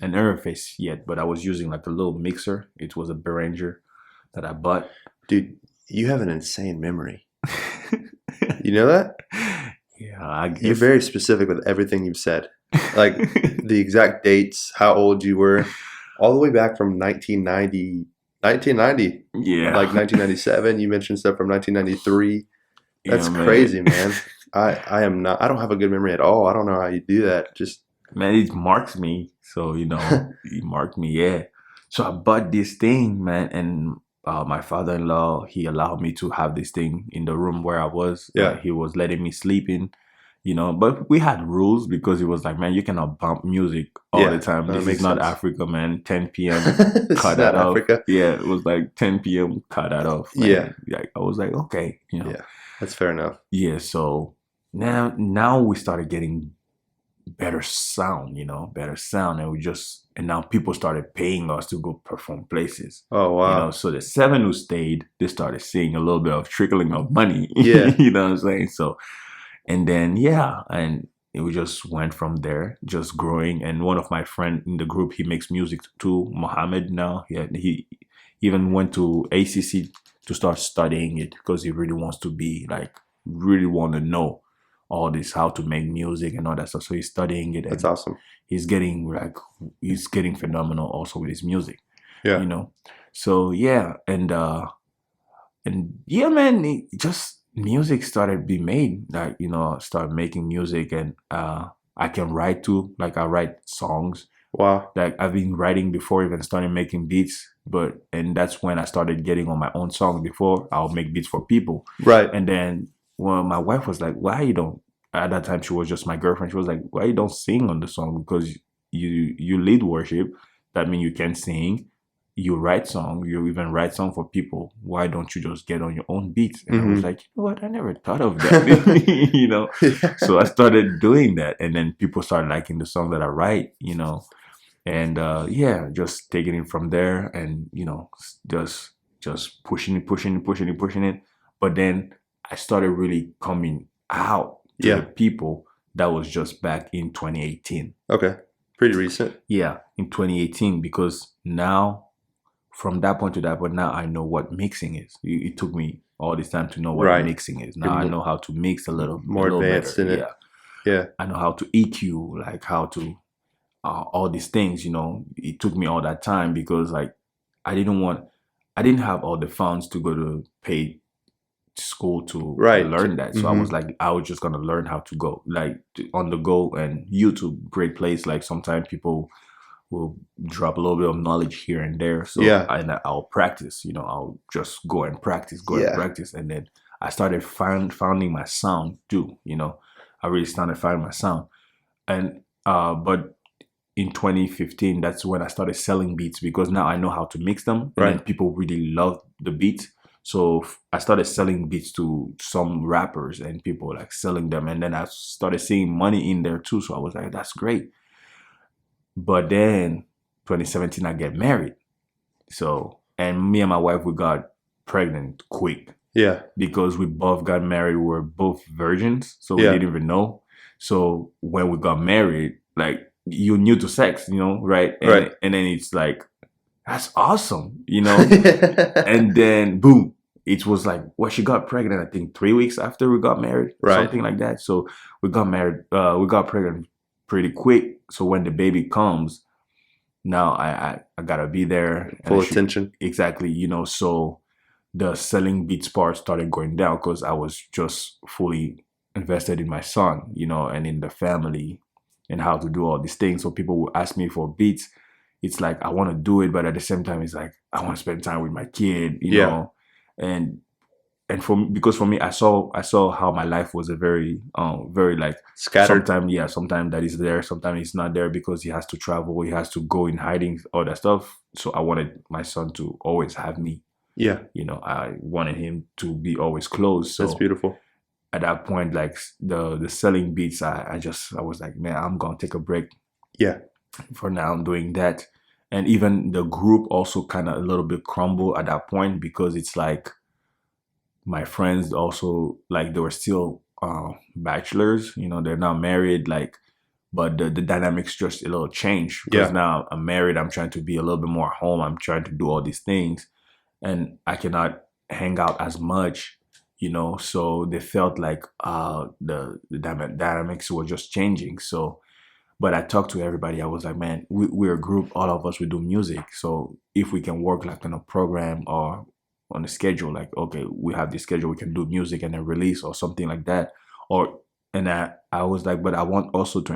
interface yet, but I was using like a little mixer. It was a Behringer that I bought. Dude, you have an insane memory. You know that? Yeah, I You're guess. very specific with everything you've said. Like the exact dates, how old you were, all the way back from 1990, Yeah, like 1997. You mentioned stuff from 1993. That's Yeah, man. crazy, man. I am not. I don't have a good memory at all. I don't know how you do that. Just Man, it marks me. So, it marked me, yeah. So I bought this thing, man, and my father-in-law, he allowed me to have this thing in the room where I was. Yeah. He was letting me sleep in, but we had rules because it was like, man, you cannot bump music all Yeah, the time. that This makes is not sense. Africa, man. 10 p.m. This is cut that not off. Africa. Yeah, it was like 10 p.m. cut that off. Man. Yeah. Like, I was like, okay, Yeah, that's fair enough. Yeah, so now we started getting better sound, and now people started paying us to go perform places. Oh wow. So the 7 who stayed, they started seeing a little bit of trickling of money. Yeah. You know what I'm saying? So, and then and we just went from there, just growing. And one of my friend in the group, he makes music too, Mohammed. Now he even went to ACC to start studying it because he really wants to be like really want to know all this, how to make music and all that stuff. So he's studying it. That's And awesome. he's getting phenomenal also with his music. Yeah. So and yeah, man, just music started being made. Like started making music, and I can write too. Like I write songs. Wow. Like I've been writing before even starting making beats, and that's when I started getting on my own songs. Before I'll make beats for people, Right. and then my wife was like, "Why you don't?" At that time, she was just my girlfriend. She was like, "Why you don't sing on the song? Because you lead worship. That means you can sing. You write song. You even write song for people. Why don't you just get on your own beats?" And I was like, "You know what? I never thought of that." Yeah. So I started doing that, and then people started liking the song that I write. And just taking it from there, and just pushing it. But then I started really coming out to Yeah. the people. That was just back in 2018. Okay. Pretty recent. Yeah, in 2018, because now from that point to that point, now I know what mixing is. It took me all this time to know what Right. mixing is. Now I know how to mix a little More advanced better. in it. Yeah. I know how to EQ, like how to all these things. It took me all that time because like I didn't have all the funds to go to paid school to Right. learn that. So I was like, I was just gonna learn how to go like on the go. And YouTube, great place. Like sometimes people will drop a little bit of knowledge here and there. So Yeah. I'll practice. I'll just go and practice, Yeah. and then I started finding my sound too. I really started finding my sound, and but in 2015, that's when I started selling beats because now I know how to mix them, and then Right. people really love the beats. So I started selling beats to some rappers, and people like selling them, and then I started seeing money in there too. So I was like, that's great. But then 2017, I get married. So, and me and my wife, we got pregnant quick Yeah. because we both got married. We were both virgins, so we Yeah. didn't even know. So when we got married, like you're new to sex, right? Right. And then it's like that's awesome, And then boom, it was like, well, she got pregnant, I think 3 weeks after we got married, Right. something like that. So we got married, we got pregnant pretty quick. So when the baby comes, now I gotta be there. Full attention. Exactly, so the selling beats part started going down because I was just fully invested in my son, and in the family and how to do all these things. So people will ask me for beats. It's like I want to do it, but at the same time, it's like I want to spend time with my kid, and because for me, I saw how my life was a very very like Scattered. Sometimes that is there, sometimes it's not there because he has to travel, he has to go in hiding, all that stuff. So I wanted my son to always have me. Yeah. I wanted him to be always close. So That's beautiful. at that point, like the selling beats, I was like, man, I'm gonna take a break. Yeah. For now, I'm doing that. And even the group also kind of a little bit crumbled at that point because it's like my friends also, like, they were still bachelors, they're not married, like, but the dynamics just a little changed because now I'm married. I'm trying to be a little bit more home. I'm trying to do all these things, and I cannot hang out as much, so they felt like the dynamics were just changing. So, but I talked to everybody. I was like, man, we're a group. All of us, we do music. So if we can work like on a program or on a schedule, like, okay, we have this schedule, we can do music and then release or something like that. And I was like, but I want also to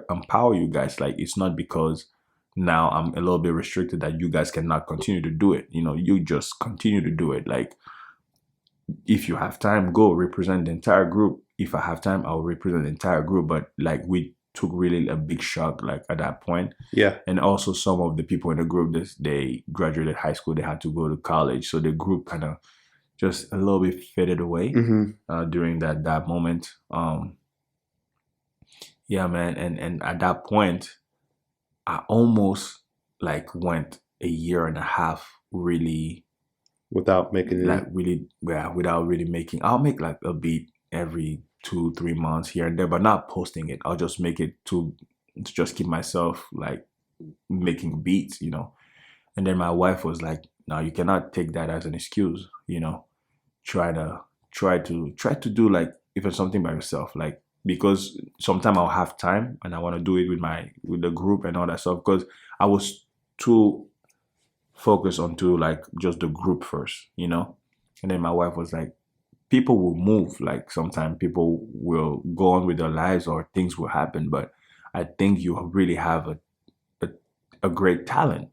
empower you guys. Like, it's not because now I'm a little bit restricted that you guys cannot continue to do it. You just continue to do it. Like, if you have time, go represent the entire group. If I have time, I'll represent the entire group. But like, we took really a big shock, like, at that point. Yeah. And also some of the people in the group, they graduated high school, they had to go to college. So the group kind of just a little bit faded away during that moment. Yeah, man. And at that point, I almost like went a year and a half really without making like really, yeah, without really making. I'll make like a beat every 2-3 months here and there, but not posting it. I'll just make it to just keep myself like making beats, And then my wife was like, "No, you cannot take that as an excuse, Try to do like even something by yourself, like, because sometimes I'll have time and I want to do it with the group and all that stuff because I was too focused onto like just the group first, And then my wife was like, people will move. Like, sometimes people will go on with their lives or things will happen. But I think you really have a great talent.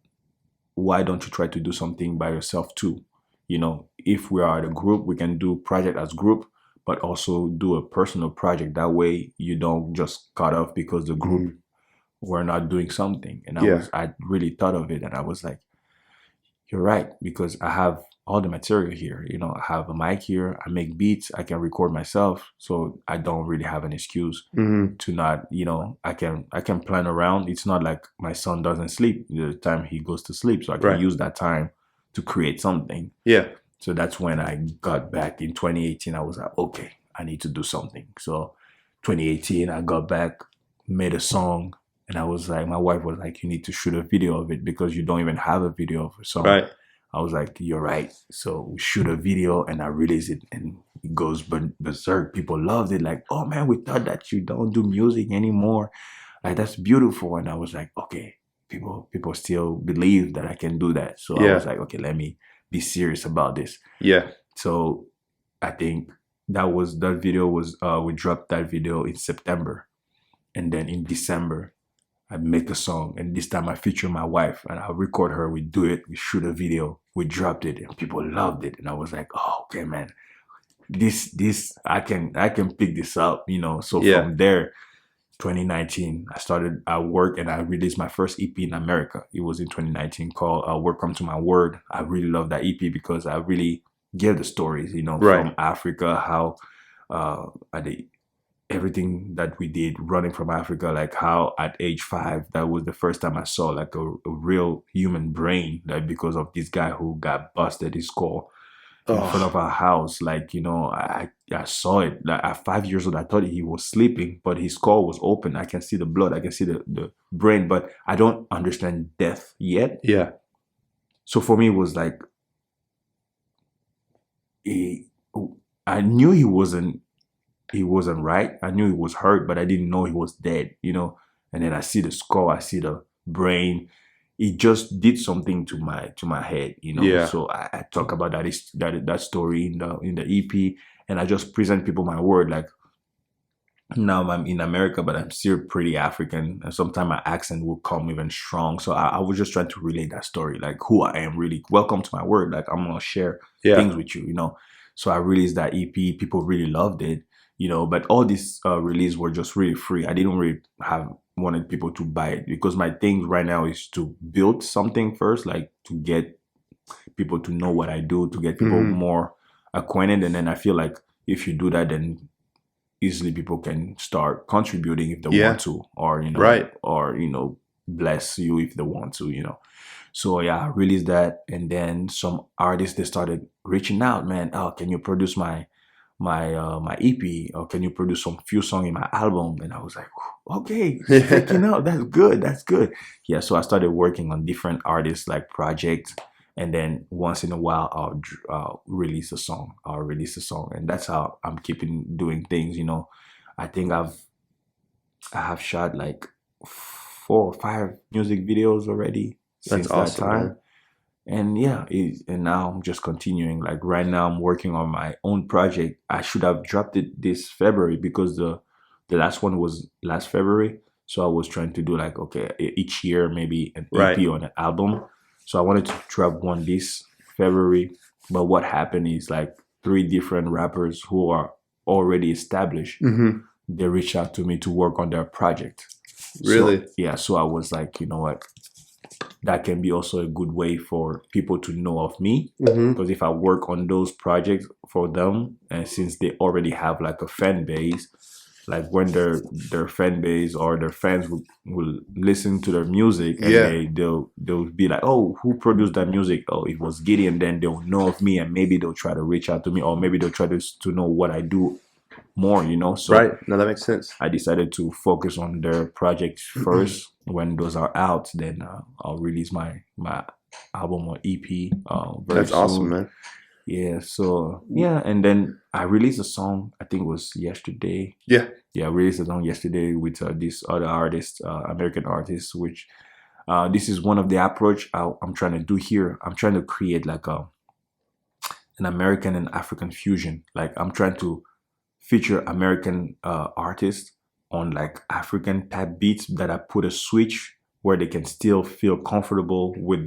Why don't you try to do something by yourself too? If we are a group, we can do project as group, but also do a personal project. That way you don't just cut off because the group were not doing something. And I really thought of it and I was like, you're right, because I have all the material here. I have a mic here. I make beats. I can record myself, so I don't really have an excuse to not. I can plan around. It's not like my son doesn't sleep the time he goes to sleep, so I can use that time to create something. Yeah. So that's when I got back in 2018. I was like, okay, I need to do something. So 2018, I got back, made a song. And I was like, my wife was like, you need to shoot a video of it because you don't even have a video of a song. Right. I was like, you're right. So we shoot a video and I release it and it goes berserk. People loved it. Like, oh man, we thought that you don't do music anymore. Like, that's beautiful. And I was like, okay, people still believe that I can do that. So I was like, okay, let me be serious about this. Yeah. So I think that video was, we dropped that video in September. And then in December, I make a song, and this time I feature my wife, and I record her. We do it. We shoot a video. We dropped it, and people loved it. And I was like, "Oh, okay, man, this I can pick this up, So from there, 2019, I worked and I released my first EP in America. It was in 2019 called "Welcome to My Word." I really love that EP because I really give the stories, from Africa, how everything that we did running from Africa, like how at age 5, that was the first time I saw like a real human brain, like because of this guy who got busted his skull in front of our house. Like, I saw it. Like at 5 years old, I thought he was sleeping, but his skull was open. I can see the blood. I can see the brain, but I don't understand death yet. Yeah. So for me, it was like he, I knew he wasn't right. I knew he was hurt, but I didn't know he was dead, And then I see the skull, I see the brain. It just did something to my head. Yeah. So I talk about that story in the EP, and I just present people my word. Like, now I'm in America, but I'm still pretty African, and sometimes my accent will come even strong. So I was just trying to relate that story, like who I am really. Welcome to my word. Like, I'm gonna share Yeah. things with you. So I released that EP. People really loved it. But all these releases were just really free. I didn't really have wanted people to buy it, because my thing right now is to build something first, like to get people to know what I do, to get people more acquainted, and then I feel like if you do that, then easily people can start contributing if they Yeah. want to, or Right. bless you if they want to. So yeah, I released that, and then some artists, they started reaching out, man. Oh, can you produce my EP, or can you produce some few songs in my album? And I was like, okay, freaking out. That's good. Yeah, so I started working on different artists like projects, and then once in a while I'll release a song. And that's how I'm keeping doing things. I think I have shot like 4 or 5 music videos already That's since that awesome, time. man. And yeah, and now I'm just continuing. Like right now, I'm working on my own project. I should have dropped it this February, because the last one was last February. So I was trying to do like, okay, each year maybe an Right. EP or an album. So I wanted to drop one this February. But what happened is, like, 3 different rappers who are already established, they reached out to me to work on their project. Really? So, yeah, so I was like, you know what? That can be also a good way for people to know of me, because if I work on those projects for them, and since they already have like a fan base, like when their fan base or their fans will listen to their music, and Yeah. they'll be like, oh, who produced that music? Oh, it was Gideon. Then they'll know of me, and maybe they'll try to reach out to me, or maybe they'll try to know what I do more. So Right. No, that makes sense. I decided to focus on their projects first. When those are out, then I'll release my album or EP very That's awesome, soon. man. Yeah, so yeah, and then I released a song, I think it was yesterday. Yeah. Yeah, I released a song yesterday with this other artist, American artist, which this is one of the approach I'm trying to do here. I'm trying to create like an American and African fusion. Like, I'm trying to feature American artists on like African type beats, that I put a switch where they can still feel comfortable with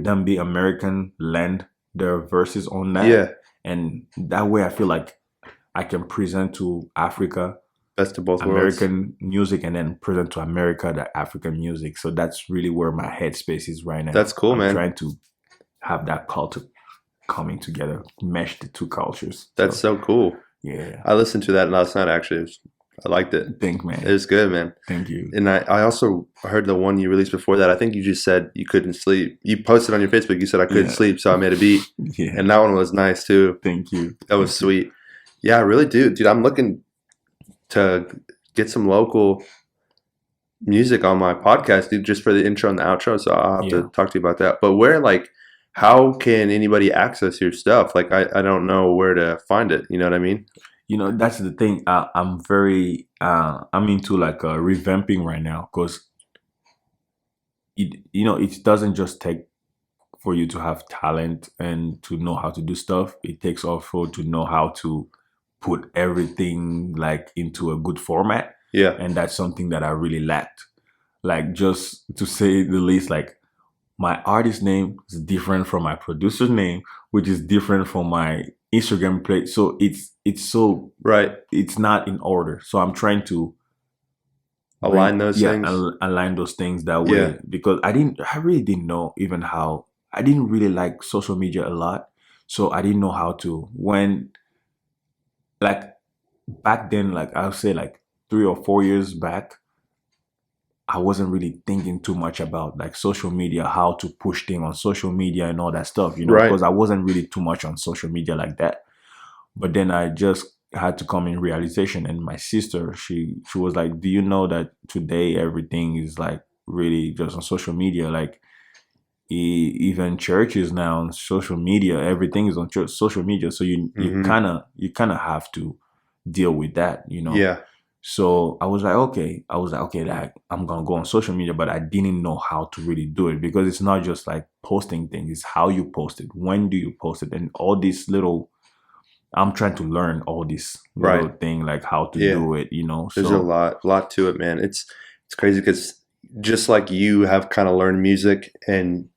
them be American, land their verses on that. Yeah. And that way I feel like I can present to Africa Best of both worlds. American music, and then present to America the African music. So that's really where my headspace is right now. That's cool, I'm man. trying to have that culture coming together, mesh the two cultures. That's so cool. Yeah. I listened to that last night, actually. I liked it. Thank, man. It was good, man. Thank you. And I also heard the one you released before that. I think you just said you couldn't sleep. You posted on your Facebook, you said I couldn't sleep, so I made a beat. Yeah. And that one was nice too. Thank you. That was sweet. Yeah, I really do. Dude, I'm looking to get some local music on my podcast, dude, just for the intro and the outro. So I'll have to talk to you about that. But how can anybody access your stuff? Like, I don't know where to find it. You know what I mean? That's the thing. I'm into like revamping right now, because it doesn't just take for you to have talent and to know how to do stuff. It takes also to know how to put everything like into a good format. Yeah. And that's something that I really lacked. Like, just to say the least, like, my artist name is different from my producer's name, which is different from my Instagram page. So it's so right. It's not in order. So I'm trying to align those things. Align those things that way, because I really didn't know even how. I didn't really like social media a lot, so I didn't know how to. When, like, back then, like I'll say like 3 or 4 years back, I wasn't really thinking too much about like social media, how to push things on social media and all that stuff, right. Because I wasn't really too much on social media like that. But then I just had to come in realization, and my sister, she was like, do you know that today everything is like really just on social media? Like, even churches now on social media, everything is on social media. So you kind of have to deal with that, you know. Yeah. So I was like, okay, like I'm gonna go on social media, but I didn't know how to really do it, because it's not just like posting things, it's how you post it, when do you post it, and all these little. I'm trying to learn all this little thing, like how to do it, you know. There's a lot to it, man. It's crazy because just like you have kind of learned music and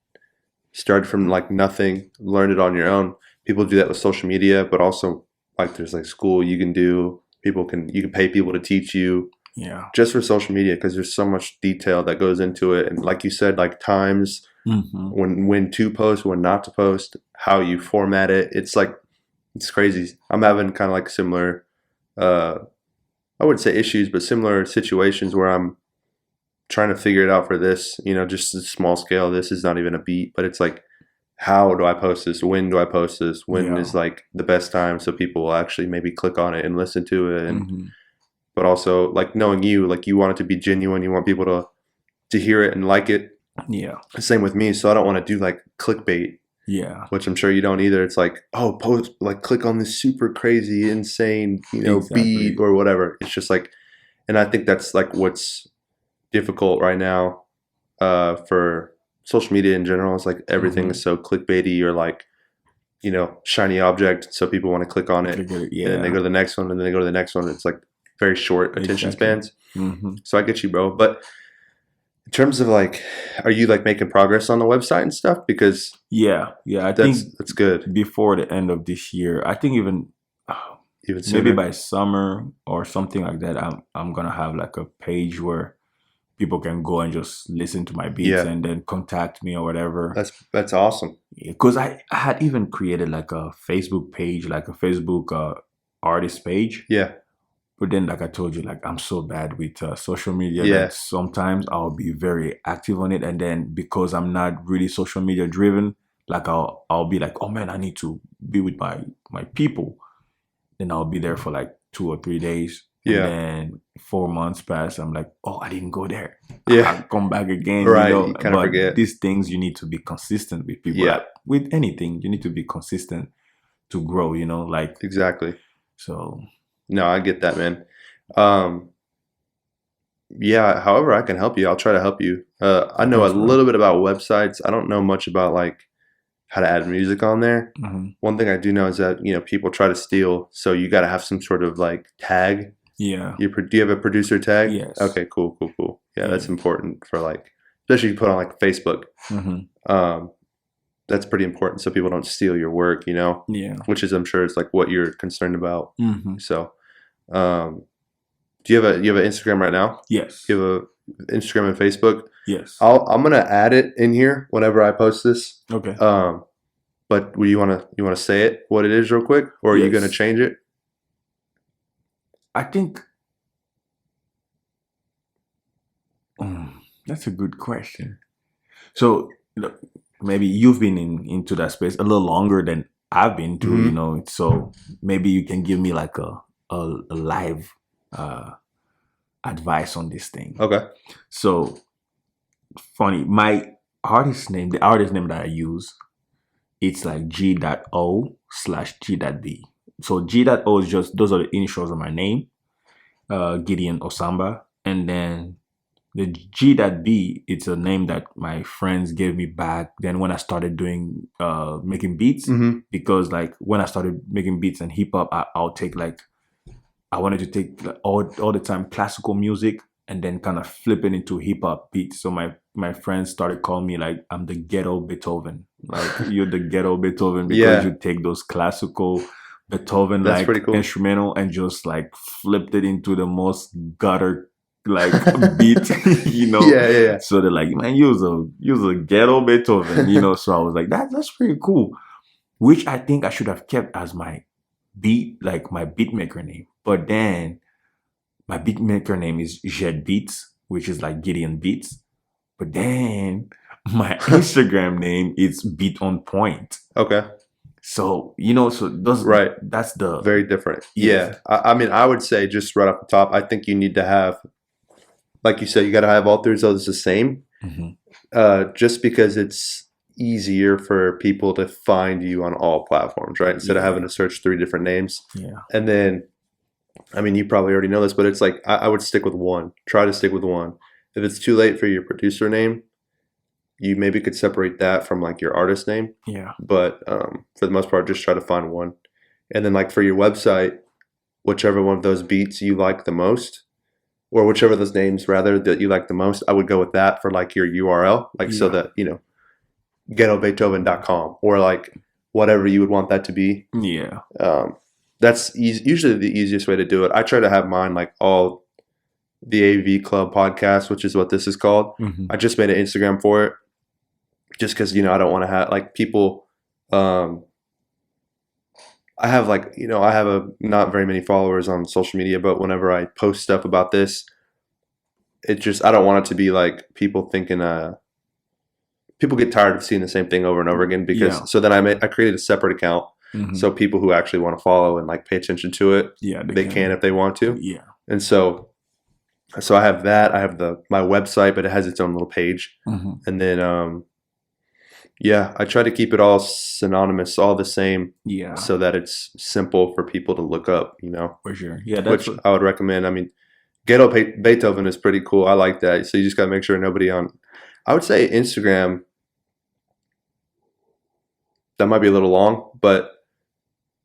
started from like nothing, learned it on your own. People do that with social media, but also like there's like school you can do. You can pay people to teach you. Yeah. Just for social media, because there's so much detail that goes into it, and like you said, like times when to post, when not to post, how you format it. It's crazy. I'm having kind of like similar, I wouldn't say issues, but similar situations where I'm trying to figure it out for this, just a small scale. This is not even a beat, but it's like, how do I post this? When do I post this? When is like the best time so people will actually maybe click on it and listen to it? And but also like knowing you, like you want it to be genuine. You want people to hear it and like it. Yeah. Same with me. So I don't want to do like clickbait. Yeah. Which I'm sure you don't either. It's like, oh, post, like click on this super crazy, insane, Exactly. beat or whatever. It's just like, and I think that's like what's difficult right now for social media in general. Is like everything is so clickbaity or like, shiny object. So people want to click on it. Yeah. And then they go to the next one and then they go to the next one. It's like very short attention spans. So I get you, bro. But in terms of like, are you like making progress on the website and stuff? Because I think that's good. Before the end of this year, I think even sooner. Maybe by summer or something like that, I'm gonna have like a page where people can go and just listen to my beats and then contact me or whatever. That's awesome. Because I had even created like a Facebook page, like a Facebook artist page. Yeah. But then, like I told you, like I'm so bad with social media that sometimes I'll be very active on it, and then because I'm not really social media driven, like I'll be like, oh man, I need to be with my people. Then I'll be there for like 2 or 3 days. And then 4 months pass. I'm like, oh, I didn't go there. I'll come back again. Right. You kind of forget. These things, you need to be consistent with people. Yeah. Like, with anything, you need to be consistent to grow, like. Exactly. So. No, I get that, man. However I can help you, I'll try to help you. I know a little bit about websites. I don't know much about like how to add music on there. One thing I do know is that, people try to steal. So you got to have some sort of like tag. Yeah. Do you have a producer tag? Yes. Okay, cool. Yeah, that's important for like, especially if you put on like Facebook. That's pretty important so people don't steal your work, Yeah. Which is, I'm sure, is like what you're concerned about. So, do you have an Instagram right now? Yes. Do you have a Instagram and Facebook? Yes. I'm gonna add it in here whenever I post this. Okay. But you wanna say it what it is real quick, or are you gonna change it? I think that's a good question. So maybe you've been into that space a little longer than I've been to, So maybe you can give me like a live advice on this thing. Okay. So funny, the artist name that I use, it's like G.O/G.B. So G.O is just, those are the initials of my name, Gideon Osamba, and then the G.B, it's a name that my friends gave me back then when I started doing making beats. Because like when I started making beats and hip hop, I wanted to take all the time classical music and then kind of flip it into hip hop beats. So my friends started calling me like I'm the ghetto Beethoven. Like you're the ghetto Beethoven because you take those classical Beethoven like cool instrumental and just like flipped it into the most gutter like beat, Yeah. So they're like, man, use a ghetto Beethoven, So I was like, that's pretty cool. Which I think I should have kept as my beat maker name. But then my beat maker name is Jet Beats, which is like Gideon Beats. But then my Instagram name is Beat on Point. Okay. So, so those, that's the very different. Yeah. I mean, I would say just right off the top, I think you need to have, like you said, you got to have all three of those the same. Just because it's easier for people to find you on all platforms, right? Instead of having to search 3 different names. Yeah. And then, I mean, you probably already know this, but it's like I would stick with one. Try to stick with one. If it's too late for your producer name, you maybe could separate that from like your artist name. Yeah. But for the most part, just try to find one. And then like for your website, whichever one of those beats you like the most, or whichever of those names rather that you like the most, I would go with that for like your URL, like so that, you know, ghettobeethoven.com or like whatever you would want that to be. Yeah. That's usually the easiest way to do it. I try to have mine like all the AV Club podcast, which is what this is called. Mm-hmm. I just made an Instagram for it just because, you know, I don't want to have like people. I have like, you know, I have not very many followers on social media, but whenever I post stuff about this, it just, I don't want it to be like people thinking, people get tired of seeing the same thing over and over again because, so then I created a separate account. Mm-hmm. So people who actually want to follow and like pay attention to it, they can if they want to. Yeah. And so I have that. I have my website, but it has its own little page. Mm-hmm. And then, I try to keep it all synonymous, all the same. Yeah. So that it's simple for people to look up, you know. For sure. Yeah. Which I would recommend. I mean, Ghetto Beethoven is pretty cool. I like that. So you just got to make sure nobody I would say Instagram, that might be a little long, but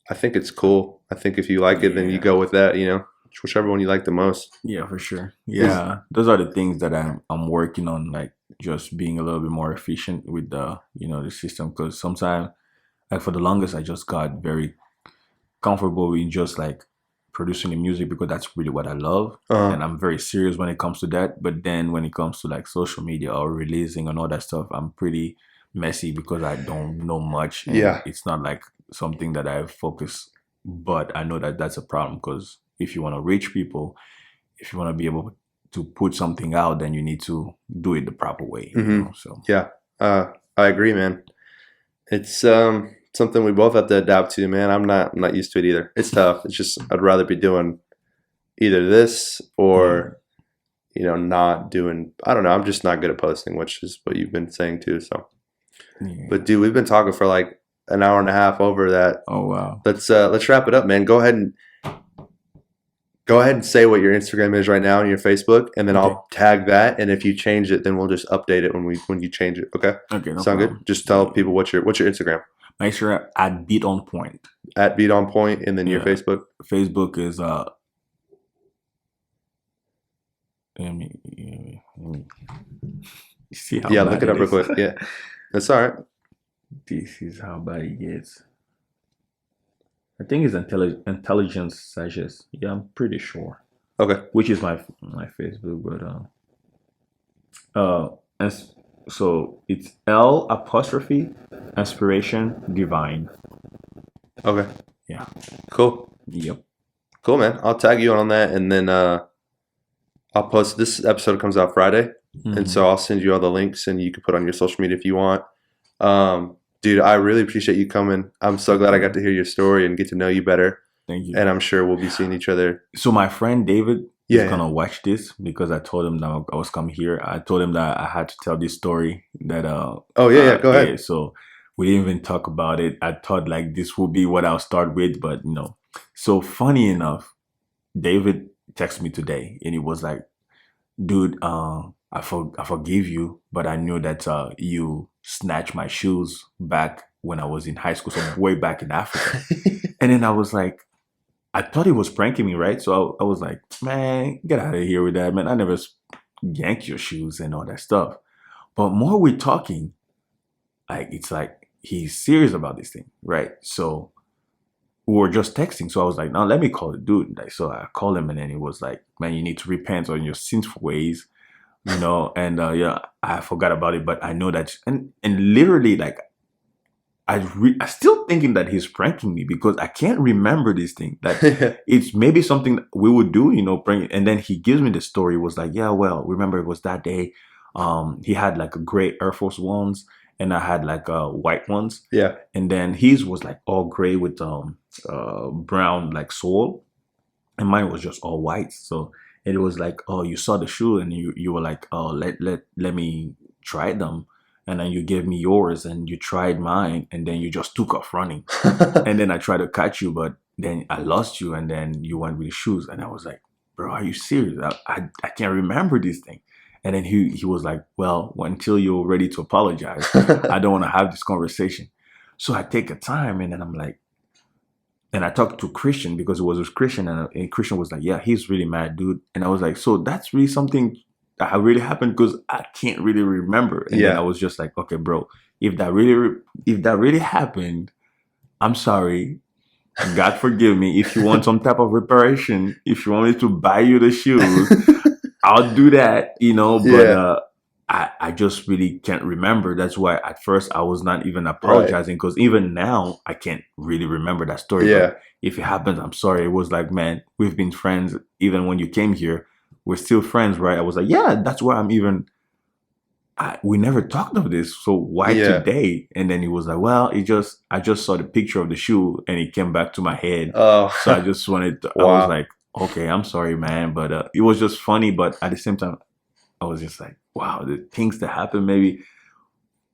I think it's cool. I think if you like it, then you go with that, you know, whichever one you like the most. Yeah, for sure. Yeah. Those are the things that I'm working on, like just being a little bit more efficient with the, you know, the system. Because sometimes, like for the longest, I just got very comfortable in just like producing the music because that's really what I love. And I'm very serious when it comes to that. But then when it comes to like social media or releasing and all that stuff, I'm pretty messy because I don't know much. And it's not like something that I focus, but I know that that's a problem because if you want to reach people, if you want to be able to put something out, then you need to do it the proper way. Mm-hmm. You know? So I agree, man. It's something we both have to adapt to, man. I'm not used to it either. It's tough. It's just I'd rather be doing either this or you know not doing. I don't know. I'm just not good at posting, which is what you've been saying too. So, but dude, we've been talking for like an hour and a half over that. Oh wow. Let's wrap it up, man. Go ahead and say what your Instagram is right now and your Facebook, and then I'll tag that. And if you change it, then we'll just update it when you change it. Okay. Okay. No Sound problem. good? Just tell people what's your Instagram. My Instagram at Beat On Point. At Beat On Point, and then your Facebook. Facebook is let me see how bad look it up real quick. Yeah, that's all right. This is how bad it gets. I think it's intelligence sachets. Yeah, I'm pretty sure. Okay. Which is my Facebook, but and so it's L' inspiration divine. Okay. Yeah. Cool. Yep. Cool, man. I'll tag you on that, and then I'll post. This episode comes out Friday, and so I'll send you all the links, and you can put on your social media if you want. Dude, I really appreciate you coming. I'm so glad I got to hear your story and get to know you better. Thank you. And I'm sure we'll be seeing each other. So my friend David is going to watch this because I told him that I was coming here. I told him that I had to tell this story that go ahead. Yeah, so we didn't even talk about it. I thought like this would be what I'll start with, but no. So funny enough, David texted me today and he was like, dude, I forgive you, but I knew that you snatched my shoes back when I was in high school, so way back in Africa. And then I was like, I thought he was pranking me, right? So I was like, man, get out of here with that, man. I never yanked your shoes and all that stuff. But more we're talking, like it's like he's serious about this thing, right? So we were just texting. So I was like, no, let me call the dude. Like, so I called him and then he was like, man, you need to repent on your sinful ways. You know, and I forgot about it, but I know that, and literally, like, I still thinking that he's pranking me because I can't remember this thing. That it's maybe something that we would do, you know, prank. And then he gives me the story. Was like, yeah, well, remember it was that day. He had like a gray Air Force Ones, and I had like white ones. Yeah, and then his was like all gray with brown like sole, and mine was just all white. So. And it was like, oh, you saw the shoe and you were like, oh, let me try them. and then you gave me yours, and you tried mine, and then you just took off running. And then I tried to catch you, but then I lost you, and then you went with the shoes. And I was like, bro, are you serious? I can't remember this thing. And then he was like, well, until you're ready to apologize, I don't want to have this conversation. So I take a time, and then I'm like, and I talked to Christian, because it was with Christian, and Christian was like, yeah, he's really mad, dude. And I was like, so that's really something that really happened, because I can't really remember. And then I was just like, okay, bro, if that really happened, I'm sorry. God forgive me. If you want some type of reparation, if you want me to buy you the shoes, I'll do that, but I just really can't remember. That's why at first I was not even apologizing, because even now I can't really remember that story. Yeah. But if it happens, I'm sorry. It was like, man, we've been friends even when you came here. We're still friends, right? I was like, yeah, that's why we never talked of this. So why today? And then he was like, well, I just saw the picture of the shoe, and it came back to my head. Oh. So I just wanted to, I was like, okay, I'm sorry, man. But it was just funny. But at the same time, I was just like, wow, the things that happen, maybe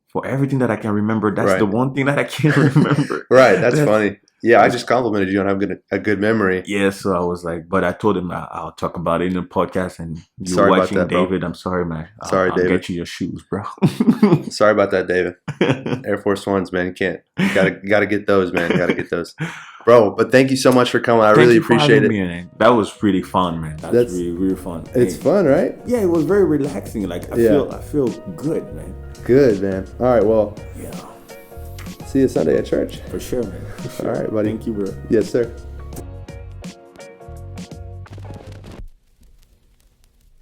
for everything that I can remember, that's the one thing that I can't remember. Right. That's funny. Yeah, I just complimented you on having a good memory. Yeah, so I was like, but I told him I'll talk about it in the podcast, and you sorry watching about that, David. bro. I'm sorry, man. Sorry, I'll David. get you your shoes, bro. Sorry about that, David. Air Force Ones, man. You gotta get those, man. Gotta get those. Bro, but thank you so much for coming. I really appreciate it. Me, that was pretty fun, man. That's really, really fun. It's fun, right? Yeah, it was very relaxing. Like I feel good, man. Good, man. All right, well. Yeah. See you Sunday at church. For sure, man. For sure. All right, buddy. Thank you, bro. Yes, sir.